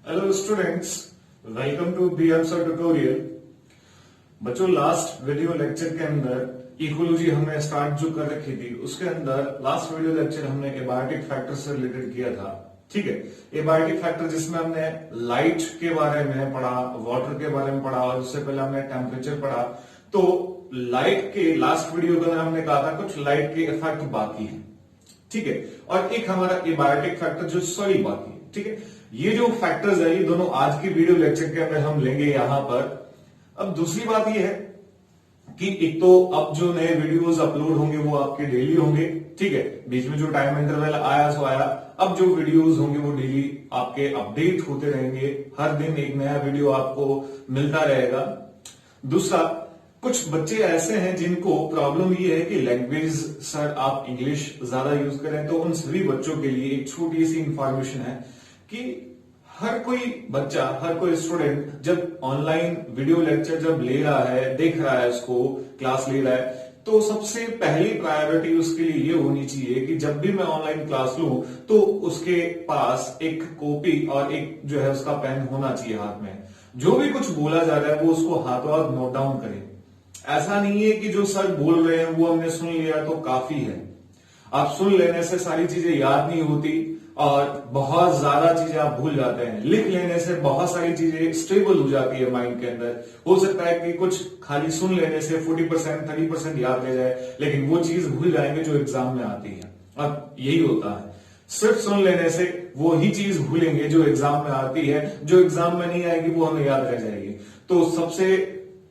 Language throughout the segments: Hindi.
Hello students, welcome to B answer tutorial. बच्चों, लास्ट वीडियो लेक्चर के अंदर इकोलॉजी हमने स्टार्ट जो कर रखी थी, उसके अंदर लास्ट वीडियो लेक्चर हमने एबायोटिक फैक्टर से रिलेटेड किया था। ठीक है, एबायोटिक फैक्टर जिसमें हमने लाइट के बारे में पढ़ा, वाटर के बारे में पढ़ा और उससे पहले हमने टेम्परेचर पढ़ा। तो लाइट के लास्ट वीडियो के अंदर हमने कहा था कुछ लाइट के इफेक्ट बाकी है। ठीक है, और एक हमारा एबायोटिक फैक्टर जो सॉइल बाकी है। ठीक है, ये जो फैक्टर्स है ये दोनों आज की वीडियो लेक्चर के अंदर हम लेंगे यहां पर। अब दूसरी बात ये है कि एक तो अब जो नए वीडियोस अपलोड होंगे वो आपके डेली होंगे। ठीक है, बीच में जो टाइम इंटरवल आया सो आया। अब जो वीडियोस होंगे वो डेली आपके अपडेट होते रहेंगे, हर दिन एक नया वीडियो आपको मिलता रहेगा। दूसरा, कुछ बच्चे ऐसे हैं जिनको प्रॉब्लम ये है कि लैंग्वेज सर आप इंग्लिश ज्यादा यूज करें, तो उन सभी बच्चों के लिए एक छोटी सी इंफॉर्मेशन है कि हर कोई बच्चा, हर कोई स्टूडेंट जब ऑनलाइन वीडियो लेक्चर जब ले रहा है, देख रहा है, उसको क्लास ले रहा है, तो सबसे पहली प्रायोरिटी उसके लिए ये होनी चाहिए कि जब भी मैं ऑनलाइन क्लास लूं तो उसके पास एक कॉपी और एक जो है उसका पेन होना चाहिए हाथ में। जो भी कुछ बोला जा रहा है वो उसको हाथों हाथ नोट डाउन करें। ऐसा नहीं है कि जो सर बोल रहे हैं वो हमने सुन लिया तो काफी है। आप सुन लेने से सारी चीजें याद नहीं होती और बहुत ज्यादा चीजें आप भूल जाते हैं। लिख लेने से बहुत सारी चीजें स्टेबल हो जाती है माइंड के अंदर। हो सकता है कि कुछ खाली सुन लेने से 40% 30% याद रह जाए, लेकिन वो चीज भूल जाएंगे जो एग्जाम में आती है। अब यही होता है, सिर्फ सुन लेने से वो ही चीज भूलेंगे जो एग्जाम में आती है, जो एग्जाम में नहीं आएगी वो हमें याद रह जाएगी। तो सबसे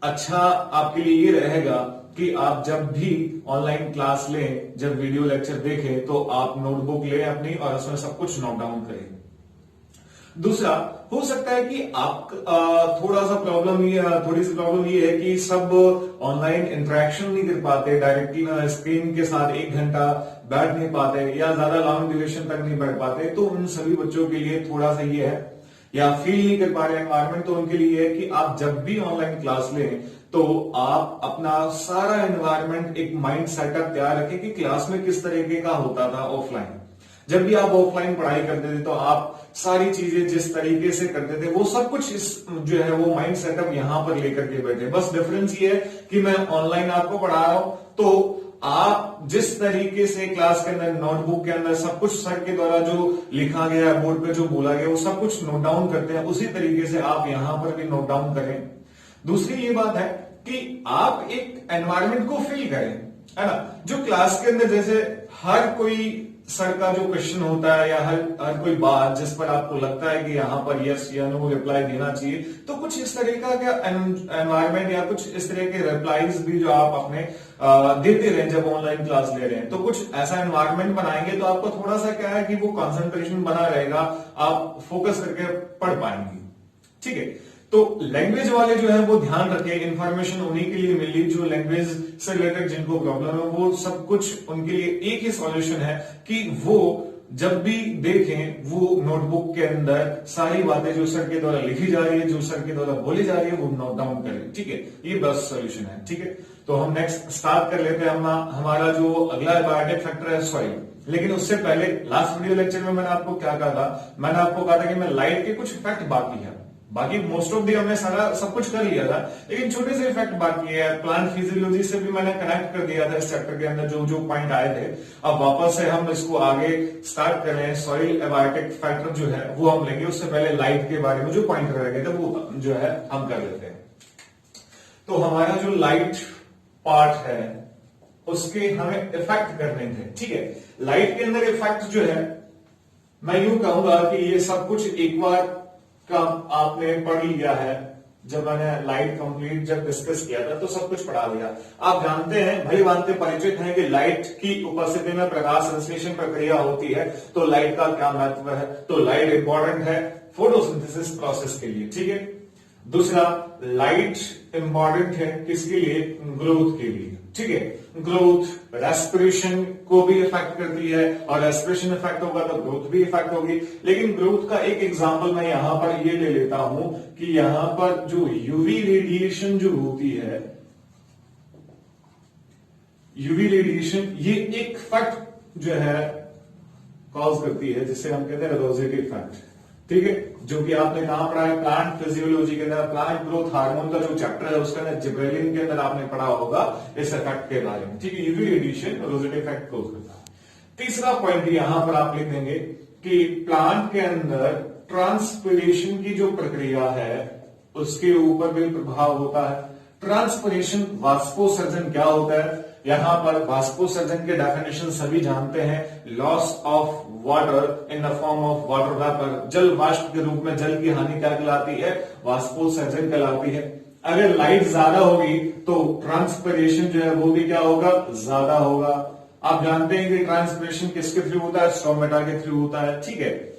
अच्छा आपके लिए ये रहेगा कि आप जब भी ऑनलाइन क्लास लें, जब वीडियो लेक्चर देखें, तो आप नोटबुक लें अपनी और उसमें सब कुछ नोट डाउन करें। दूसरा, हो सकता है कि आप थोड़ी सी प्रॉब्लम ये है कि सब ऑनलाइन इंटरेक्शन नहीं कर पाते, डायरेक्टली ना स्क्रीन के साथ 1 घंटा बैठ नहीं पाते या ज्यादा लॉन्ग ड्यूरेशन तक नहीं बैठ पाते। तो उन सभी बच्चों के लिए थोड़ा सा ये है, या फील नहीं कर पा रहे एनवायरमेंट, तो उनके लिए है कि आप जब भी ऑनलाइन क्लास लें तो आप अपना सारा एनवायरमेंट, एक माइंड सेटअप तैयार रखें कि क्लास में किस तरीके का होता था ऑफलाइन। जब भी आप ऑफलाइन पढ़ाई करते थे तो आप सारी चीजें जिस तरीके से करते थे वो सब कुछ इस जो है वो माइंड सेटअप यहां पर लेकर के बैठे। बस डिफरेंस ये है कि मैं ऑनलाइन आपको पढ़ा रहा हूं तो आप जिस तरीके से क्लास के अंदर नोटबुक के अंदर सब कुछ सर के द्वारा जो लिखा गया है, बोर्ड पे जो बोला गया वो सब कुछ नोट डाउन करते हैं, उसी तरीके से आप यहां पर भी नोट डाउन करें। दूसरी ये बात है कि आप एक एनवायरनमेंट को फील करें, है ना। जो क्लास के अंदर जैसे हर कोई सर का जो क्वेश्चन होता है या हर कोई बात जिस पर आपको लगता है कि यहाँ पर यस या नो रिप्लाई देना चाहिए, तो कुछ इस तरह का क्या एनवायरनमेंट या कुछ इस तरह के रिप्लाईज भी जो आप अपने देते रहे जब ऑनलाइन क्लास ले रहे हैं, तो कुछ ऐसा एनवायरनमेंट बनाएंगे तो आपको थोड़ा सा क्या है कि वो कंसंट्रेशन बना रहेगा, आप फोकस करके पढ़ पाएंगे। ठीक है, तो लैंग्वेज वाले जो है वो ध्यान रखें, इंफॉर्मेशन उन्हीं के लिए मिली जो लैंग्वेज से रिलेटेड जिनको प्रॉब्लम है, वो सब कुछ उनके लिए एक ही सॉल्यूशन है कि वो जब भी देखें वो नोटबुक के अंदर सारी बातें जो सर के द्वारा लिखी जा रही है, जो सर के द्वारा बोली जा रही है, वो नोट डाउन करें। ठीक है, ये बस सॉल्यूशन है। ठीक है, तो हम नेक्स्ट स्टार्ट कर लेते हैं। हमारा जो अगला एबायोटिक फैक्टर है सॉइल। लेकिन उससे पहले लास्ट वीडियो लेक्चर में मैंने आपको क्या कहा था, मैंने आपको कहा था कि मैं लाइट के कुछ इफेक्ट बाकी है। बाकी मोस्ट ऑफ दी हमने सारा सब कुछ कर लिया था, लेकिन छोटे से इफेक्ट बाकी है। प्लांट फिजियोलॉजी से भी मैंने कनेक्ट कर दिया था इस चैप्टर के अंदर जो जो पॉइंट आए थे। अब वापस से हम इसको आगे स्टार्ट कर रहे हैं। सॉइल एबायोटिक फैक्टर जो है वो हम लेंगे, उससे पहले लाइट के बारे में जो पॉइंट रह गए थे वो जो है हम कर लेते हैं। तो हमारा जो लाइट पार्ट है उसके हमें इफेक्ट करने थे। ठीक है, लाइट के अंदर इफेक्ट जो है मैं यूं कहूंगा कि ये सब कुछ एक बार का आपने पढ़ लिया है। जब मैंने लाइट कंप्लीट जब डिस्कस किया था तो सब कुछ पढ़ा दिया। आप जानते हैं, भली भांति परिचित हैं कि लाइट की उपस्थिति में प्रकाश संश्लेषण प्रक्रिया होती है, तो लाइट का क्या महत्व है। तो लाइट इंपॉर्टेंट है फोटोसिंथेसिस प्रोसेस के लिए। ठीक है, दूसरा लाइट इंपॉर्टेंट है किसके लिए, ग्रोथ के लिए। ठीक है, ग्रोथ रेस्पिरेशन को भी इफेक्ट करती है और रेस्पिरेशन इफेक्ट होगा तो ग्रोथ भी इफेक्ट होगी। लेकिन ग्रोथ का एक एग्जांपल मैं यहां पर ये ले लेता हूं कि यहां पर जो यूवी रेडिएशन जो होती है, यूवी रेडिएशन ये एक इफेक्ट जो है कॉज करती है जिसे हम कहते हैं रोजेटी इफेक्ट। ठीक है, जो कि आपने कहां पढ़ा है, प्लांट फिजियोलॉजी के अंदर, प्लांट ग्रोथ हार्मोन का जो चैप्टर है उसके अंदर जिब्रेलिन के अंदर आपने पढ़ा होगा इस इफेक्ट के बारे में। ठीक है, यूवी रेडिएशन रोजेट इफेक्ट कोज करता है। तीसरा पॉइंट यहां पर आप लिख देंगे कि प्लांट के अंदर ट्रांसपिरेशन की जो प्रक्रिया है उसके ऊपर भी प्रभाव होता है। ट्रांसपिरेशन, वाष्पोसर्जन क्या होता है, यहां पर वाष्पोसर्जन के डेफिनेशन सभी जानते हैं, loss of water in the form of water vapour, जल वाष्प के रूप में जल की हानि क्या कहलाती है, वाष्पोसर्जन कहलाती है। अगर लाइट ज्यादा होगी तो ट्रांसपिरेशन जो है वो भी क्या होगा, ज्यादा होगा। आप जानते हैं कि ट्रांसपिरेशन किसके थ्रू होता है, स्ट्रोमेटा के थ्रू होता है। ठीक है,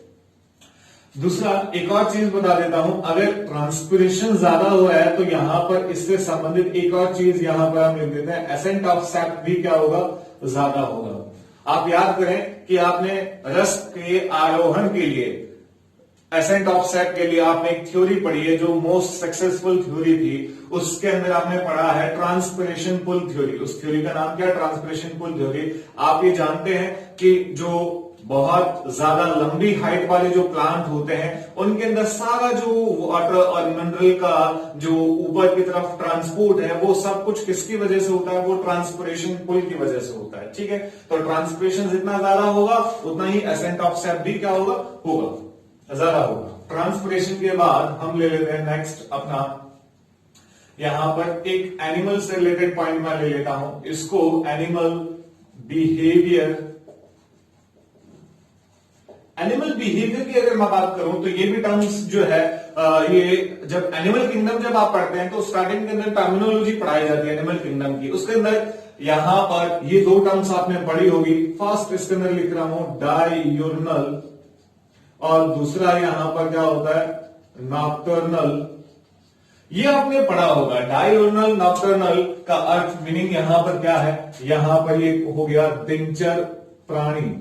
दूसरा एक और चीज बता देता हूं, अगर ट्रांसपिरेशन ज्यादा हुआ है तो यहां पर इससे संबंधित एक और चीज यहां पर हम लिख देते हैं, एसेंट ऑफ सैप भी क्या होगा, ज्यादा होगा। आप याद करें कि आपने रस के आरोहण के लिए, एसेंट ऑफ सैप के लिए आपने एक थ्योरी पढ़ी है जो मोस्ट सक्सेसफुल थ्योरी थी, उसके अंदर आपने पढ़ा है ट्रांसपिरेशन पुल थ्योरी। उस थ्योरी का नाम क्या है, ट्रांसपिरेशन पुल थ्योरी। आप ये जानते हैं कि जो बहुत ज्यादा लंबी हाइट वाले जो प्लांट होते हैं उनके अंदर सारा जो वाटर और मिनरल का जो ऊपर की तरफ ट्रांसपोर्ट है वो सब कुछ किसकी वजह से होता है, वो ट्रांसपिरेशन पुल की वजह से होता है। ठीक है, तो ट्रांसपिरेशन जितना ज्यादा होगा उतना ही एसेंट ऑफ सैप भी क्या होगा, ज्यादा होगा। ट्रांसपिरेशन के बाद हम ले लेते हैं नेक्स्ट अपना, यहां पर एक एनिमल से रिलेटेड पॉइंट मैं ले लेता हूं, इसको एनिमल बिहेवियर। एनिमल बिहेवियर की अगर मैं बात करूं तो ये भी टर्म्स जो है ये जब एनिमल किंगडम जब आप पढ़ते हैं तो स्टार्टिंग के अंदर टर्मिनोलॉजी पढ़ाई जाती है एनिमल किंगडम की, उसके अंदर यहां पर ये दो टर्म्स आपने पढ़ी होगी। फर्स्ट इसके अंदर लिख रहा हूं डाययूर्नल, और दूसरा यहां पर क्या होता है, नॉक्टर्नल। ये आपने पढ़ा होगा, डाययूर्नल नॉक्टर्नल का अर्थ मीनिंग यहां पर क्या है, यहां पर ये हो गया दिनचर प्राणी,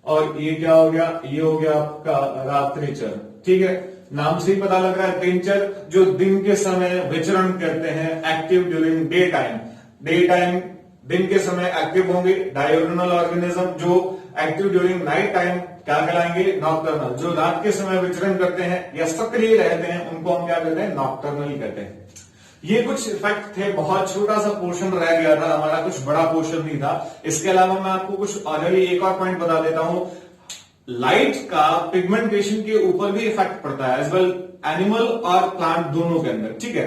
और ये क्या हो गया, ये हो गया आपका रात्रिचर। ठीक है, नाम से ही पता लग रहा है, दिनचर जो दिन के समय विचरण करते हैं, active during day time, day time दिन के समय एक्टिव होंगे। डाययूर्नल ऑर्गेनिज्म जो एक्टिव ड्यूरिंग नाइट टाइम क्या कहलाएंगे, नॉक्टर्नल। जो रात के समय विचरण करते हैं या सक्रिय रहते हैं उनको हम क्या कहते हैं, नॉक्टर्नल कहते हैं। ये कुछ इफेक्ट थे, बहुत छोटा सा पोर्शन रह गया था हमारा, कुछ बड़ा पोर्शन नहीं था। इसके अलावा मैं आपको कुछ ऑलरेडी एक और पॉइंट बता देता हूं, लाइट का पिगमेंटेशन के ऊपर भी इफेक्ट पड़ता है एज वेल, एनिमल और प्लांट दोनों के अंदर। ठीक है,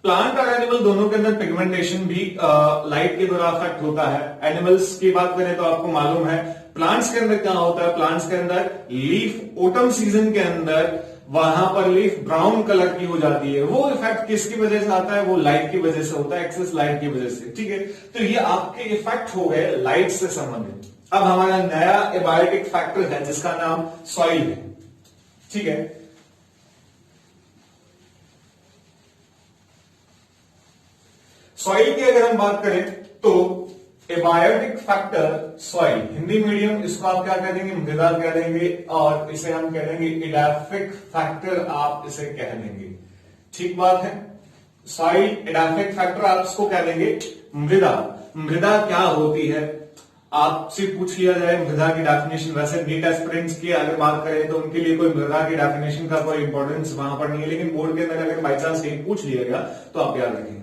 प्लांट और एनिमल दोनों के अंदर पिगमेंटेशन भी लाइट के द्वारा अफेक्ट होता है। एनिमल्स की बात करें तो आपको मालूम है, प्लांट्स के अंदर क्या होता है, प्लांट्स के अंदर लीफ ऑटम सीजन के अंदर वहां पर लीफ ब्राउन कलर की हो जाती है। वो इफेक्ट किसकी वजह से आता है, वो लाइट की वजह से होता है, एक्सेस लाइट की वजह से। ठीक है, तो ये आपके इफेक्ट हो गए लाइट से संबंधित। अब हमारा नया एबायोटिक फैक्टर है जिसका नाम सॉइल है। ठीक है, सॉइल की अगर हम बात करें तो abiotic factor soil, Hindi medium इसको आप क्या कह देंगे, मृदा कह देंगे, और इसे हम कह देंगे एडाफिक फैक्टर, आप इसे कह देंगे। ठीक बात है, सॉइल एडाफिक फैक्टर आप इसको कह देंगे। मृदा, मृदा क्या होती है, आपसे पूछ लिया जाए मृदा की डेफिनेशन, वैसे नीट एस्पिरेंट्स की अगर बात करें तो उनके लिए कोई मृदा की डेफिनेशन का कोई इंपॉर्टेंस वहां पर नहीं है, लेकिन बोर्ड के अंदर अगर बाई चांस कहीं पूछ लिया गया तो आप याद रखेंगे।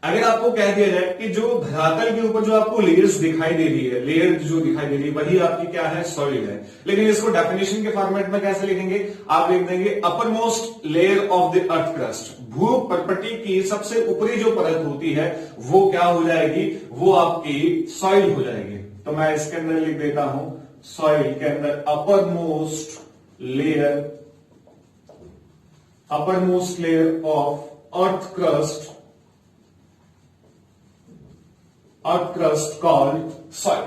अगर आपको कह दिया जाए कि जो धरातल के ऊपर जो आपको लेयर्स दिखाई दे रही है, लेयर जो दिखाई दे रही है वही आपकी क्या है, सॉइल है, लेकिन इसको डेफिनेशन के फॉर्मेट में कैसे लिखेंगे, आप लिख देंगे upper most layer of the earth crust, भू परपट्टी की सबसे ऊपरी जो परत होती है वो क्या हो जाएगी, वो आपकी सॉइल हो जाएगी। तो मैं इसके अंदर लिख देता हूं, सॉइल के अंदर upper most layer of earth crust called soil,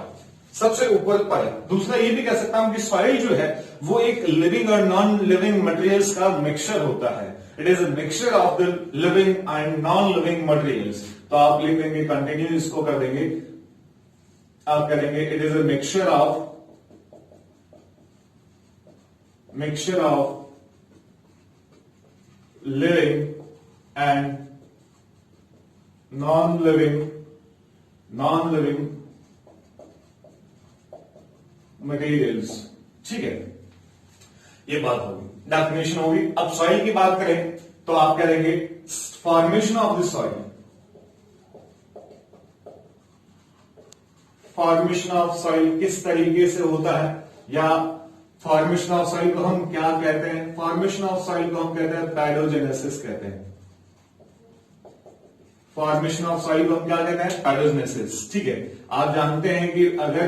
सबसे ऊपर परत। दूसरा ये भी कह सकता हूं कि सॉइल जो है वो एक लिविंग और नॉन लिविंग मटेरियल्स का मिक्सचर होता है। It is a mixture of the living and non living materials. तो आप लिख देंगे, कंटिन्यू इसको कर देंगे, आप करेंगे it is a mixture of living and non living materials. ठीक है, ये बात होगी, डेफिनेशन होगी। अब सॉइल की बात करें तो आप क्या देंगे, formation of the soil, formation of soil किस तरीके से होता है, या फॉर्मेशन ऑफ सॉइल को हम क्या कहते हैं, फॉर्मेशन ऑफ सॉइल को हम कहते हैं पैडोजेनेसिस कहते हैं। फॉर्मेशन ऑफ सॉइल को हम क्या कहते हैं, पैडोजेनेसिस। ठीक है, आप जानते हैं कि अगर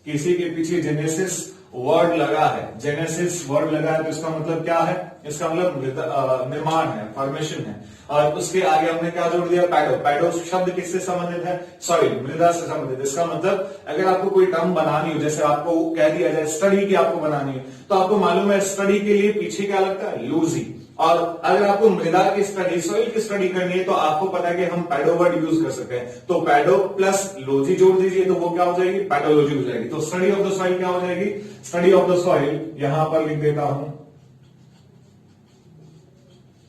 किसी के पीछे जेनेसिस वर्ड लगा है, जेनेसिस वर्ड लगा है तो इसका मतलब क्या है, इसका मतलब निर्माण है, फॉर्मेशन है। और उसके आगे हमने क्या जोड़ दिया, पैडो। पैडो शब्द किससे संबंधित है, सॉइल, मृदा से संबंधित। इसका मतलब अगर आपको कोई टर्म बनानी हो, जैसे आपको कह दिया जाए स्टडी की आपको बनानी है, तो आपको मालूम है स्टडी के लिए पीछे क्या लगता है, लूजी। और अगर आपको मृदा की स्टडी, सॉइल की स्टडी करनी है तो आपको पता है कि हम पैडो वर्ड यूज कर सकते हैं। तो पैडो प्लस लॉजी जोड़ दीजिए तो वो क्या हो जाएगी, पैडोलॉजी हो जाएगी। तो स्टडी ऑफ द सॉइल क्या हो जाएगी, स्टडी ऑफ द सॉइल, यहां पर लिख देता हूं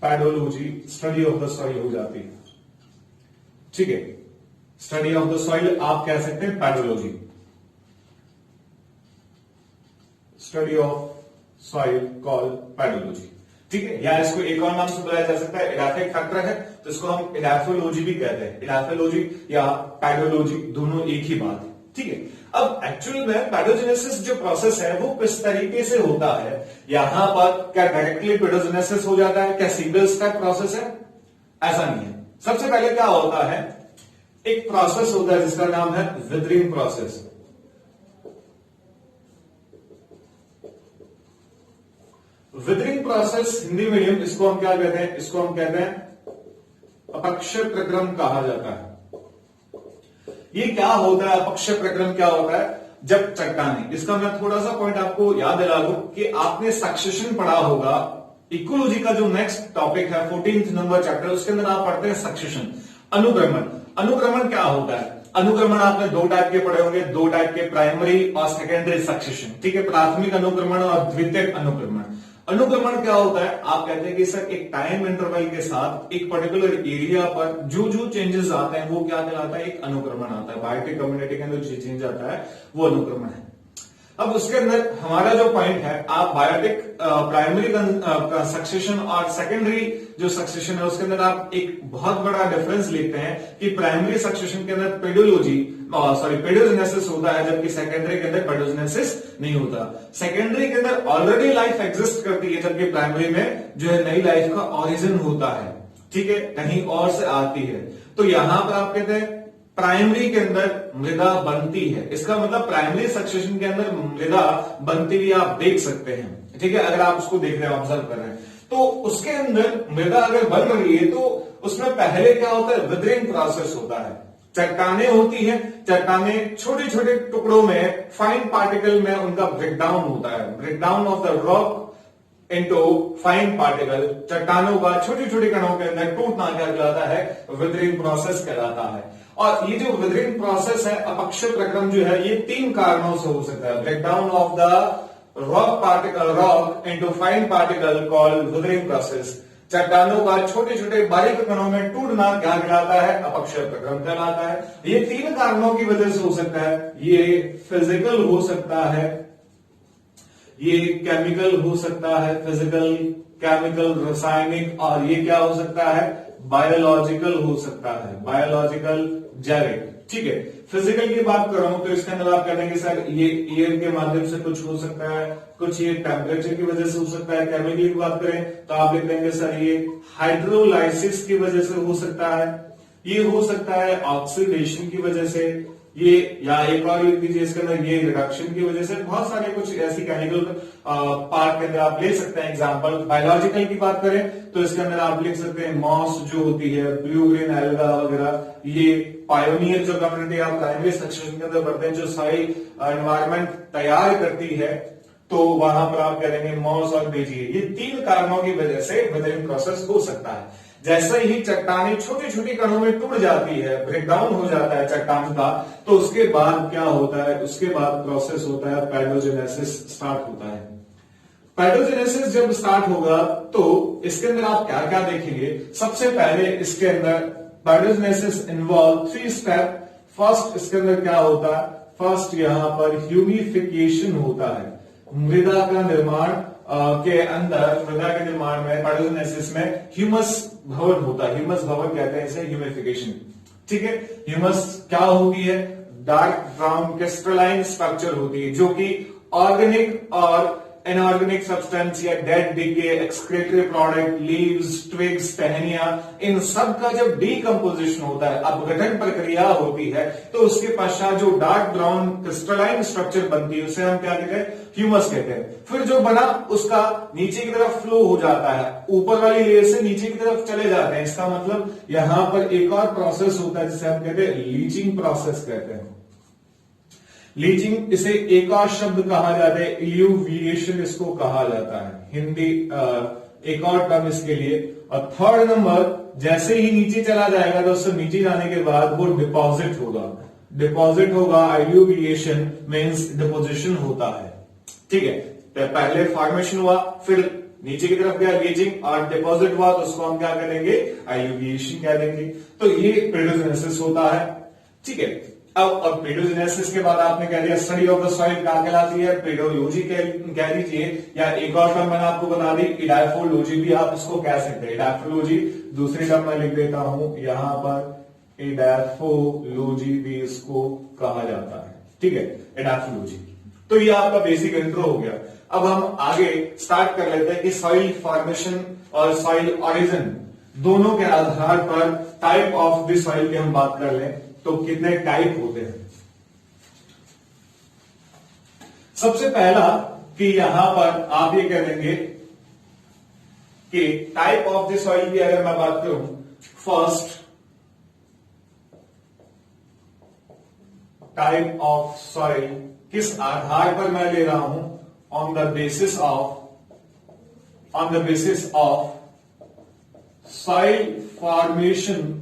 पैडोलॉजी, स्टडी ऑफ द सॉइल हो जाती है। ठीक है, स्टडी ऑफ द सॉइल आप कह सकते हैं पैडोलॉजी, स्टडी ऑफ सॉइल कॉल पैडोलॉजी। ठीक है, या इसको एक और नाम से बुलाया जा सकता है, इडाफिक फैक्टर है तो इसको हम इडाफोलॉजी भी कहते हैं। इडाफोलॉजी या पैडोलॉजी दोनों एक ही बात है। ठीक है, अब एक्चुअल में पैडोजेनेसिस जो प्रोसेस है वो किस तरीके से होता है, यहां पर क्या डायरेक्टली पैडोजेनेसिस हो जाता है, क्या सिंगल स्टेप प्रोसेस है, ऐसा नहीं है। सबसे पहले क्या होता है, एक प्रोसेस होता है जिसका नाम है withering process. Withering process Hindi medium, इसको हम क्या कहते हैं, इसको हम कहते हैं अपक्षय प्रक्रम कहा जाता है। ये क्या होता है, अपक्षय प्रक्रम क्या होता है, जब चट्टाने, इसका मैं थोड़ा सा पॉइंट आपको याद दिला दूं कि आपने सक्सेशन पढ़ा होगा, इकोलॉजी का जो नेक्स्ट टॉपिक है 14th नंबर चैप्टर, उसके अंदर आप पढ़ते हैं सक्सेशन, अनुक्रमण। अनुक्रमण क्या होता है, अनुक्रमण आपने दो टाइप के पढ़े होंगे, दो टाइप के, प्राइमरी और सेकेंडरी सक्सेशन। ठीक है, प्राथमिक अनुक्रमण और द्वितीयक अनुक्रमण। अनुक्रमण क्या होता है, आप कहते हैं कि सर एक टाइम इंटरवल के साथ एक पर्टिकुलर एरिया पर जो जो चेंजेस आते हैं वो क्या कहलाता है, एक अनुक्रमण आता है। बायोटिक कम्युनिटी के अंदर जो चेंज आता है वो अनुक्रमण है। अब उसके अंदर हमारा जो पॉइंट है, आप बायोटिक प्राइमरी सक्सेशन और सेकेंडरी जो सक्सेशन है उसके अंदर आप एक बहुत बड़ा डिफरेंस लेते हैं कि प्राइमरी सक्सेशन के अंदर पेडोजेनेसिस होता है, जबकि सेकेंडरी के अंदर पेडोजेनेसिस नहीं होता। सेकेंडरी के अंदर ऑलरेडी लाइफ एग्जिस्ट करती है, जबकि प्राइमरी में जो है नई लाइफ का ओरिजिन होता है। ठीक है, कहीं और से आती है। तो यहां पर आप कहते हैं प्राइमरी के अंदर मृदा बनती है, इसका मतलब प्राइमरी सक्सेशन के अंदर मृदा बनती हुई आप देख सकते हैं। ठीक है, अगर आप उसको देख रहे हैं, ऑब्जर्व कर रहे हैं, तो उसके अंदर मृदा अगर बन रही है तो उसमें पहले क्या होता है, विदरिंग प्रोसेस होता है। चट्टाने होती है, चट्टाने छोटे छोटे टुकड़ों में, फाइन पार्टिकल में उनका ब्रेकडाउन होता है, breakdown of the rock into fine particle. चट्टानों का छोटे छोटे कणों के अंदर टूटना क्या कहलाता है, विदरिंग प्रोसेस कहलाता है। और ये जो विदरिंग प्रोसेस है, अपक्षय प्रक्रम जो है, ये तीन कारणों से हो सकता है। Breakdown of the rock particle, rock into fine particle called withering process. चट्टानों का छोटे छोटे बारीक कणों में टूटना क्या कहलाता है, अपक्षय प्रक्रम कहलाता है। ये तीन कारणों की वजह से हो सकता है। ये फिजिकल हो सकता है, ये केमिकल हो सकता है, फिजिकल, केमिकल, रासायनिक, और ये क्या हो सकता है, बायोलॉजिकल हो सकता है, बायोलॉजिकल, जैविक। ठीक है, फिजिकल की बात कर रहा हूं तो इसके अंदर आप कहेंगे सर ये एयर के माध्यम से कुछ हो सकता है, कुछ ये टेम्परेचर की वजह से हो सकता है। केमिकल की बात करें तो आप लिख देंगे सर ये हाइड्रोलाइसिस की वजह से हो सकता है, ये हो सकता है ऑक्सीडेशन की वजह से, ये, या एक और लिख दीजिए इसके अंदर ये रिडक्शन की वजह से। बहुत सारे कुछ ऐसी केमिकल पार्ट के अंदर आप ले सकते हैं एग्जांपल। बायोलॉजिकल की बात करें तो इसके अंदर आप लिख सकते हैं मॉस जो होती है, ब्लू ग्रीन एल्गा वगैरह, ये पायोनियर जो कम्युनिटी आप प्राइमरी सक्सेशन के अंदर बढ़ते हैं, जो सही एनवायरमेंट तैयार करती है, तो वहां पर आप करेंगे मॉस और बेजिए। ये तीन कारणों की वजह से विदरिंग प्रोसेस हो सकता है। जैसे ही चट्टाने छोटी छोटी कणों में टूट जाती है, ब्रेकडाउन हो जाता है चट्टान का, तो उसके बाद क्या होता है, उसके बाद प्रोसेस होता है पैडोजेनेसिस स्टार्ट होता है। पैडोजेनेसिस जब स्टार्ट होगा तो इसके अंदर आप क्या क्या देखेंगे, सबसे पहले इसके अंदर पैडोजेनेसिस इन्वॉल्व 3 स्टेप। फर्स्ट इसके अंदर क्या होता है, फर्स्ट यहां पर ह्यूमिफिकेशन होता है, मृदा का निर्माण के अंदर मृदा के निर्माण में पाइडोजेनेसिस में ह्यूमस भवन होता है। ह्यूमस भवन कहते हैं इसे, ह्यूमिफिकेशन। ठीक है, ह्यूमस क्या होती है? डार्क ब्राउन क्रिस्टलाइन स्ट्रक्चर होती है जो कि ऑर्गेनिक और इनऑर्गेनिक सब्सटेंस या dead decay, excretory product, leaves, twigs, टहनियां, इन सब का जब डीकंपोजिशन होता है, अपघटन प्रक्रिया होती है, तो उसके पश्चात जो डार्क ब्राउन क्रिस्टलाइन स्ट्रक्चर बनती है उसे हम क्या कहते हैं? ह्यूमस कहते हैं। फिर जो बना उसका नीचे की तरफ फ्लो हो जाता है, ऊपर वाली लेयर से नीचे की तरफ चले जाते हैं। इसका मतलब यहां पर एक और प्रोसेस होता है जिसे हम कहते हैं लीचिंग प्रोसेस कहते हैं। लीचिंग, इसे एक और शब्द कहा जाता है, इल्यूविएशन इसको कहा जाता है, हिंदी एक और टर्म इसके लिए। और थर्ड नंबर, जैसे ही नीचे चला जाएगा तो उससे नीचे जाने के बाद वो डिपॉजिट होगा। डिपॉजिट होगा, इल्यूविएशन मीन्स डिपोजिशन होता है। ठीक है, तो पहले फॉर्मेशन हुआ, फिर नीचे की तरफ गया लीचिंग और डिपॉजिट हुआ, तो उसको हम क्या करेंगे? इल्यूविएशन कह देंगे। तो ये पेडोजेनेसिस होता है। ठीक है, अब पेडोजेनेसिस के बाद आपने कह दिया स्टडी ऑफ द सॉइल क्या कहलाती है? पेडोलॉजी कह लीजिए, या एक और टर्म मैंने आपको बता दी, इडाफोलॉजी भी आप इसको कह सकते हैं। इडाफोलॉजी, दूसरी टर्म मैं लिख देता हूं यहां पर, इडाफोलॉजी भी इसको कहा जाता है। ठीक है, इडाफोलॉजी। तो ये आपका बेसिक इंट्रो हो गया। अब हम आगे स्टार्ट कर लेते हैं कि सॉइल फॉर्मेशन और सॉइल ऑरिजिन दोनों के आधार पर टाइप ऑफ द सॉइल की हम बात कर लें तो कितने टाइप होते हैं। सबसे पहला कि यहां पर आप ये कह देंगे कि टाइप ऑफ द सॉइल की अगर मैं बात करूं, फर्स्ट टाइप ऑफ सॉइल किस आधार पर मैं ले रहा हूं? On the basis of soil formation.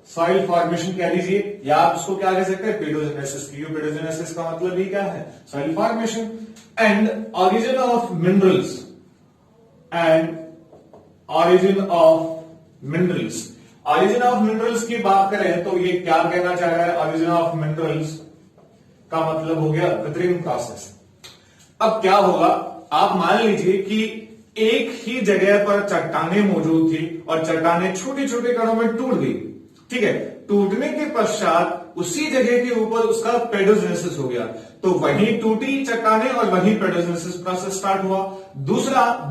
Soil formation कह लीजिए, या आप उसको क्या कह सकते हैं? पेडोजेनेसिस। पेडोजेनेसिस का मतलब ही क्या है? Soil formation. And origin of minerals, origin of minerals की बात करें तो ये क्या कहना चाह रहा है? ऑरिजिन ऑफ मिनरल्स का मतलब हो गया विदरिंग प्रोसेस। अब क्या होगा? आप मान लीजिए कि एक ही जगह पर चट्टानें मौजूद थी और चट्टानें छोटे छोटे कणों में टूट गई। ठीक है, टूटने के पश्चात उसी जगह के ऊपर उसका पेडोजेनेसिस हो गया, तो वहीं टूटी चट्टानें और वहीं पेडोजेनेसिस प्रोसेस स्टार्ट हुआ।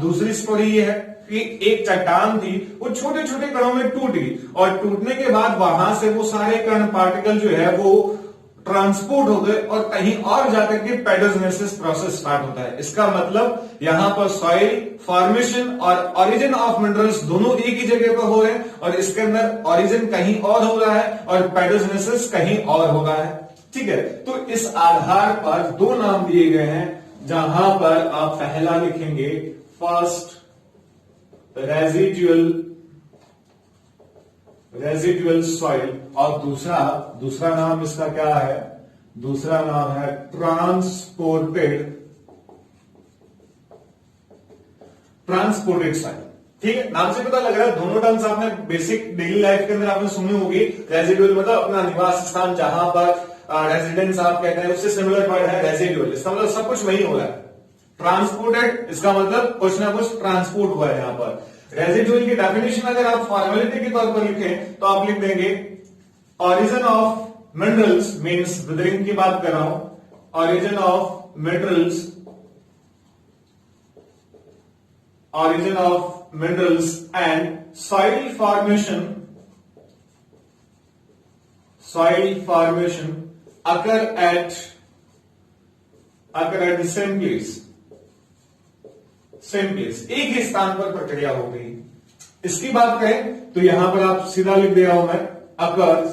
दूसरी स्टोरी ये है कि एक चट्टान थी, वो छोटे छोटे कणों में टूट गई और टूटने के बाद वहां से वो सारे कण पार्टिकल जो है वो ट्रांसपोर्ट हो गए और कहीं और जाकर के पेडोजेनेसिस प्रोसेस स्टार्ट होता है। इसका मतलब यहां पर सॉइल फॉर्मेशन और ओरिजिन ऑफ मिनरल्स दोनों एक ही जगह पर हो रहे हैं और इसके अंदर ओरिजिन कहीं और हो रहा है और पेडोजेनेसिस कहीं और हो रहा है। ठीक है, तो इस आधार पर दो नाम दिए गए हैं, जहां पर आप पहला लिखेंगे फर्स्ट रेजिडुअल सॉइल और दूसरा नाम इसका क्या है? दूसरा नाम है ट्रांसपोर्टेड सॉइल। ठीक है, नाम से पता लग रहा है दोनों टर्म्स आपने बेसिक डेली लाइफ के अंदर आपने सुनी होगी। रेजिडुअल मतलब अपना निवास स्थान, जहां पर रेजिडेंस आप कहते हैं, उससे सिमिलर वर्ड है रेजिडुअल। इसका मतलब सब कुछ वही हो रहा है। ट्रांसपोर्टेड, इसका मतलब कुछ ना कुछ ट्रांसपोर्ट हुआ है यहां पर। रेजिडुअल की डेफिनेशन अगर आप फॉर्मेलिटी के तौर पर लिखें तो आप लिख देंगे origin of minerals, means withering की बात कर रहा हूं। Origin of minerals and soil formation occur at the same place, एक ही स्थान पर प्रक्रिया हो गई। इसकी बात करें तो यहां पर आप सीधा लिख दे रहा हूं मैं, occurs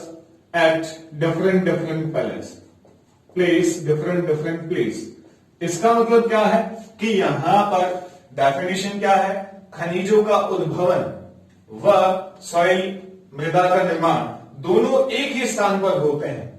at different place। इसका मतलब क्या है कि यहां पर डेफिनेशन क्या है? खनिजों का उद्भवन व सॉइल मृदा का निर्माण दोनों एक ही स्थान पर होते हैं।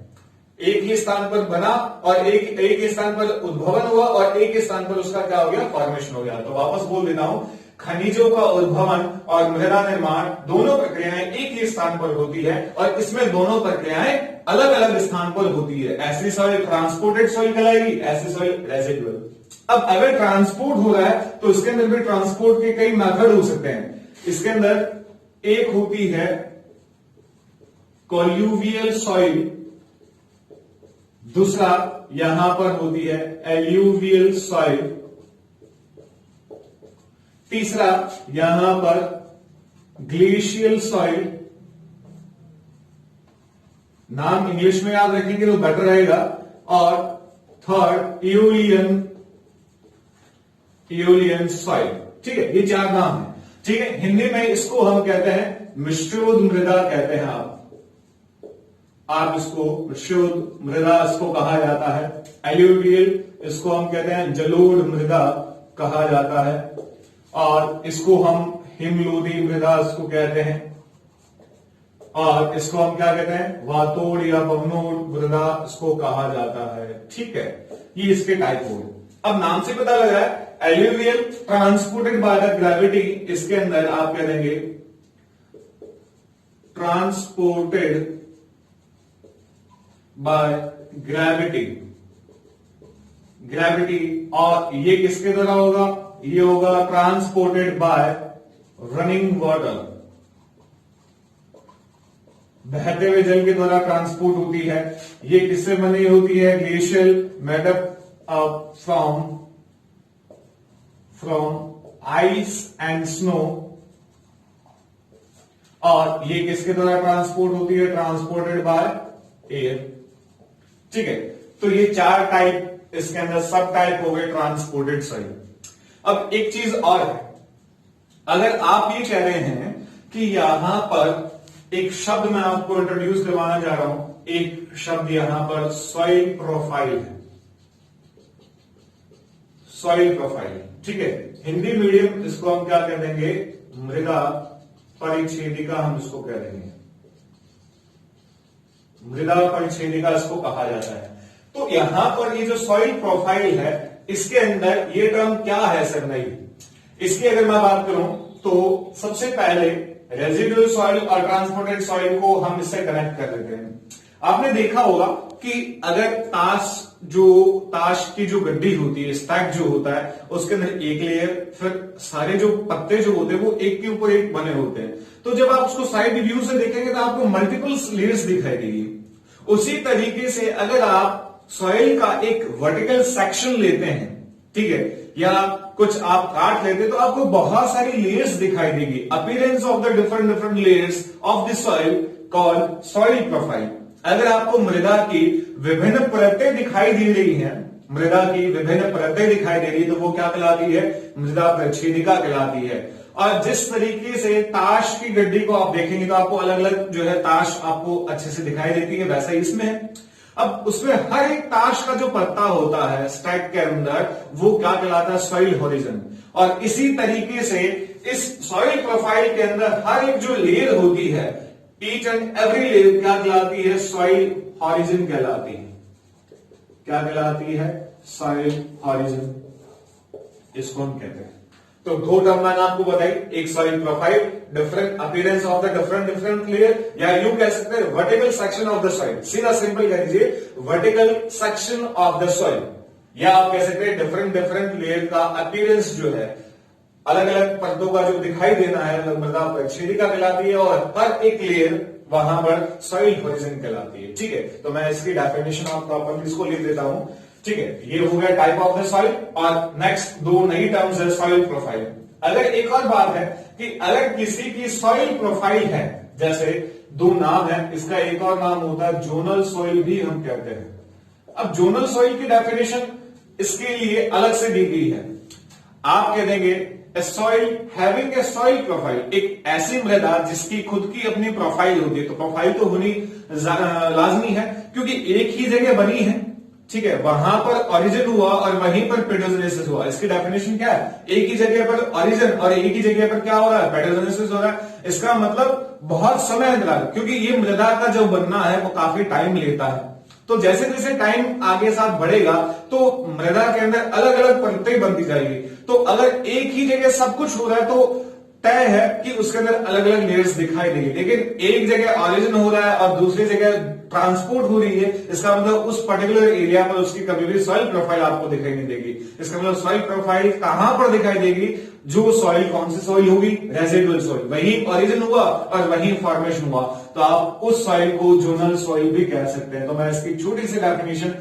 एक ही स्थान पर बना और एक ही स्थान पर उद्भवन हुआ और एक ही स्थान पर उसका क्या हो गया? फॉर्मेशन हो गया। तो वापस बोल देता हूं, खनिजों का उद्भवन और मृदा निर्माण दोनों प्रक्रियाएं एक ही स्थान पर होती है और इसमें दोनों प्रक्रियाएं अलग अलग स्थान पर होती है। ऐसी सॉइल ट्रांसपोर्टेड सॉइल कहलाएगी, ऐसी सॉइल रेजिडुअल। अब अगर ट्रांसपोर्ट हो रहा है तो इसके अंदर भी ट्रांसपोर्ट के कई मेथड हो सकते हैं। इसके अंदर एक होती है कॉल्यूवियल सॉइल, दूसरा यहां पर होती है एल्यूवियल सॉइल, तीसरा यहां पर ग्लेशियल सॉइल। नाम इंग्लिश में याद रखेंगे तो बेटर रहेगा। और थर्ड इओलियन सॉइल। ठीक है, ये चार नाम है। ठीक है, हिंदी में इसको हम कहते हैं मिश्रोद मृदा कहते हैं। आप इसको मिश्रोद मृदा इसको कहा जाता है। एल्यूवियल इसको हम कहते हैं जलोढ़ मृदा कहा जाता है, और इसको हम हिमलोदी मृदा इसको कहते हैं, और इसको हम क्या कहते हैं वातोड़ या पवनोड़ मृदा इसको कहा जाता है। ठीक है, ये इसके टाइप हो गए। अब नाम से पता लग रहा है alluvial transported by the gravity, इसके अंदर आप कह देंगे ट्रांसपोर्टेड बाय ग्रेविटी। और ये किसके द्वारा होगा, ये होगा ट्रांसपोर्टेड बाय रनिंग वाटर, बहते हुए जल के द्वारा ट्रांसपोर्ट होती है। ये किससे बनी होती है, glacial, made up from ice and snow. और ये किसके द्वारा ट्रांसपोर्ट होती है, ट्रांसपोर्टेड बाय एयर। ठीक है, तो ये चार टाइप इसके अंदर सब टाइप हो गए ट्रांसपोर्टेड सॉइल। अब एक चीज और है, अगर आप ये कह रहे हैं कि यहां पर एक शब्द मैं आपको इंट्रोड्यूस करवाना चाह रहा हूं, एक शब्द यहां पर सॉइल प्रोफाइल है। सॉइल प्रोफाइल, ठीक है, हिंदी मीडियम इसको हम क्या कह देंगे, मृदा परिच्छेदिका हम इसको कह देंगे, मृदा परिच्छेदिका इसको कहा जाता है। तो यहां पर ये जो सॉइल प्रोफाइल है, इसके अंदर ये टर्म क्या है सर, नहीं, इसकी अगर मैं बात करूं तो सबसे पहले रेजिडुअल सॉइल और ट्रांसपोर्टेड सॉइल को हम इससे कनेक्ट कर देते हैं। आपने देखा होगा कि अगर ताश की जो गड्डी होती है, स्टैक जो होता है, उसके अंदर एक लेयर, फिर सारे जो पत्ते जो होते हैं वो एक के ऊपर एक बने होते हैं। तो जब आप उसको साइड व्यू से देखेंगे तो आपको मल्टीपल लेयर्स दिखाई देगी। उसी तरीके से अगर आप सॉइल का एक वर्टिकल सेक्शन लेते हैं, ठीक है, या कुछ आप काट लेते तो आपको बहुत सारी लेयर्स दिखाई देगी। Appearance of the different layers of the soil called soil profile. अगर आपको मृदा की विभिन्न परतें दिखाई दे रही हैं, मृदा की विभिन्न परतें दिखाई दे रही है, तो वो क्या कहलाती है, मृदा परिच्छेदिका कहलाती है। और जिस तरीके से ताश की गड्डी को आप देखेंगे तो आपको अलग अलग जो है ताश आपको अच्छे से दिखाई देती है, वैसा ही इसमें है। अब उसमें हर एक ताश का जो पत्ता होता है स्टैक के अंदर, वो क्या कहलाता है, सॉइल होरिजन। और इसी तरीके से इस सॉइल प्रोफाइल के अंदर हर एक जो लेयर होती है, ईच एंड एवरी लेयर क्या कहलाती है, सॉइल होरिजन कहलाती है। क्या कहलाती है, सॉइल होरिजन, इसको हम कहते हैं। तो दो टर्म मैंने आपको बताई, एक soil profile, different appearance of the different layer, या यूं कह सकते हैं vertical section of the soil. सीधा सिंपल कह दीजिए vertical section of the soil, या आप कह सकते हैं डिफरेंट लेयर का अपीयरेंस जो है, अलग अलग परतों का जो दिखाई देना है, मृदा परिच्छेदिका कहलाती है। और हर एक लेयर वहां पर सॉइल होरिजन कहलाती है। ठीक है, तो मैं इसकी डेफिनेशन ऑफ प्रॉपर्टीज को लिख देता हूं। ठीक है, ये हो गया टाइप ऑफ द सॉइल। और नेक्स्ट दो नई टर्म्स है, सॉइल प्रोफाइल। अगर एक और बात है कि अगर किसी की सॉइल प्रोफाइल है, जैसे दो नाम है, इसका एक और नाम होता है जोनल सॉइल भी हम कहते हैं। अब जोनल सॉइल की डेफिनेशन इसके लिए अलग से दी गई है। आप कह देंगे a soil having a soil profile, एक ऐसी मृदा जिसकी खुद की अपनी प्रोफाइल होती है। तो प्रोफाइल तो होनी लाजमी है, क्योंकि एक ही जगह बनी है, ठीक है, वहां पर ओरिजिन हुआ और वहीं पर पेडोजेनेसिस हुआ। इसकी डेफिनेशन क्या है, एक ही जगह पर ओरिजिन और एक ही जगह पर क्या हो रहा है, पेडोजेनेसिस हो रहा है। इसका मतलब बहुत समय अंतराल, क्योंकि ये मृदा का जो बनना है वो काफी टाइम लेता है। तो जैसे जैसे टाइम आगे साथ बढ़ेगा तो मृदा के अंदर अलग अलग परतें बनती जाएगी। तो अगर एक ही जगह सब कुछ हो रहा है तो तय है कि उसके अंदर अलग अलग लेयर्स दिखाई देंगे, लेकिन एक जगह ऑरिजिन हो रहा है और दूसरी जगह ट्रांसपोर्ट हो रही है, इसका मतलब उस पर्टिकुलर एरिया पर उसकी कभी भी सॉइल प्रोफाइल आपको दिखाई नहीं देगी। इसका मतलब सॉइल प्रोफाइल कहां पर दिखाई देगी? जो सॉइल, कौन सी सॉइल होगी? रेजिडुअल सॉइल, वही ऑरिजिन हुआ और वही फॉर्मेशन हुआ, तो आप उस सॉइल को जोनल सॉइल भी कह सकते हैं। तो मैं इसकी छोटी सी डेफिनेशन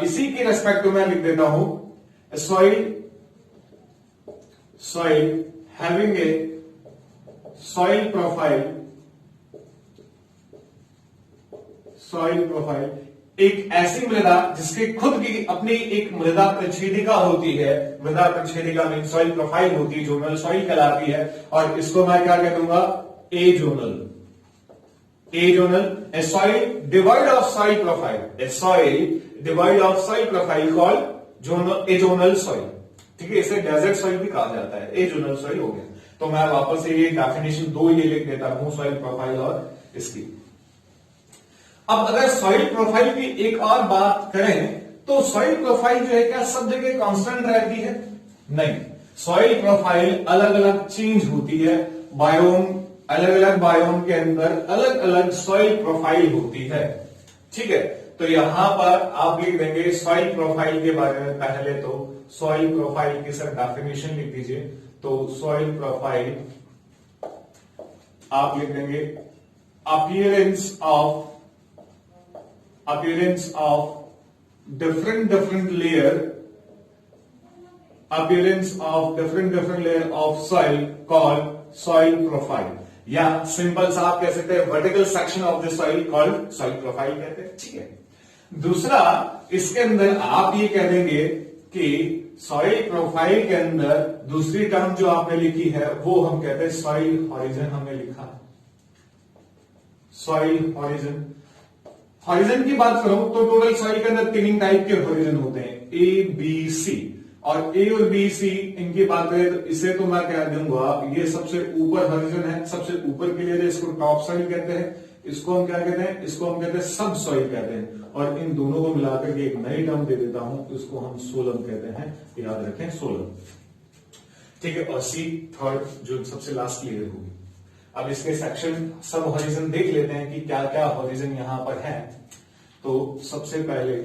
इसी के रेस्पेक्ट में लिख देता हूं, soil having a soil profile एक ऐसी मृदा जिसकी खुद की अपनी एक मृदा प्रच्छेदिका होती है। मृदा प्रच्छेदिका में सॉइल प्रोफाइल होती है, जोनल सॉइल कहलाती है, और इसको मैं क्या कह दूंगा? Azonal. A soil divide of soil profile called azonal soil. ठीक है, इसे डेजर्ट सॉइल भी कहा जाता है। ए जोनल सॉइल हो गया। तो मैं वापस से ये डेफिनेशन दो ये लिख देता हूं, सॉइल प्रोफाइल और इसकी। अब अगर सॉइल प्रोफाइल की एक और बात करें तो सॉइल प्रोफाइल जो है क्या सब जगह कांस्टेंट रहती है? नहीं, सॉइल प्रोफाइल अलग अलग चेंज होती है। बायोम, अलग अलग बायोम के अंदर अलग अलग सॉइल प्रोफाइल होती है। ठीक है, तो यहां पर आप लिख देंगे सॉइल प्रोफाइल के बारे में। पहले तो सॉइल प्रोफाइल की सर डेफिनेशन लिख दीजिए। तो सॉइल प्रोफाइल आप लिख देंगे appearance of different layer of soil called soil profile, या सिंपल सा आप कह सकते हैं vertical section of the soil called soil profile कहते हैं। ठीक है, दूसरा इसके अंदर आप ये कह देंगे कि सॉइल प्रोफाइल के अंदर दूसरी टर्म जो आपने लिखी है वो हम कहते हैं सॉइल हॉरिजन। हमने लिखा सॉइल हॉरिजन की बात करो तो टोटल सॉइल के अंदर तीन टाइप के हॉरिजन होते हैं, ए बी सी। और ए और बी सी इनकी बात करें तो इसे तो मैं कह दूंगा ये सबसे ऊपर हॉरिजन है, सबसे ऊपर के लिए इसको टॉप सॉइल कहते हैं। इसको हम क्या कहते हैं? इसको हम कहते हैं सब सॉइल कहते हैं। और इन दोनों को मिलाकर के एक नई टर्म दे देता हूं, इसको हम सोलम कहते हैं, याद रखें सोलम। ठीक है, और सी थर्ड जो सबसे लास्ट लेयर होगी। अब इसके सेक्शन सब हॉरिजन देख लेते हैं कि क्या क्या हॉरिजन यहां पर है। तो सबसे पहले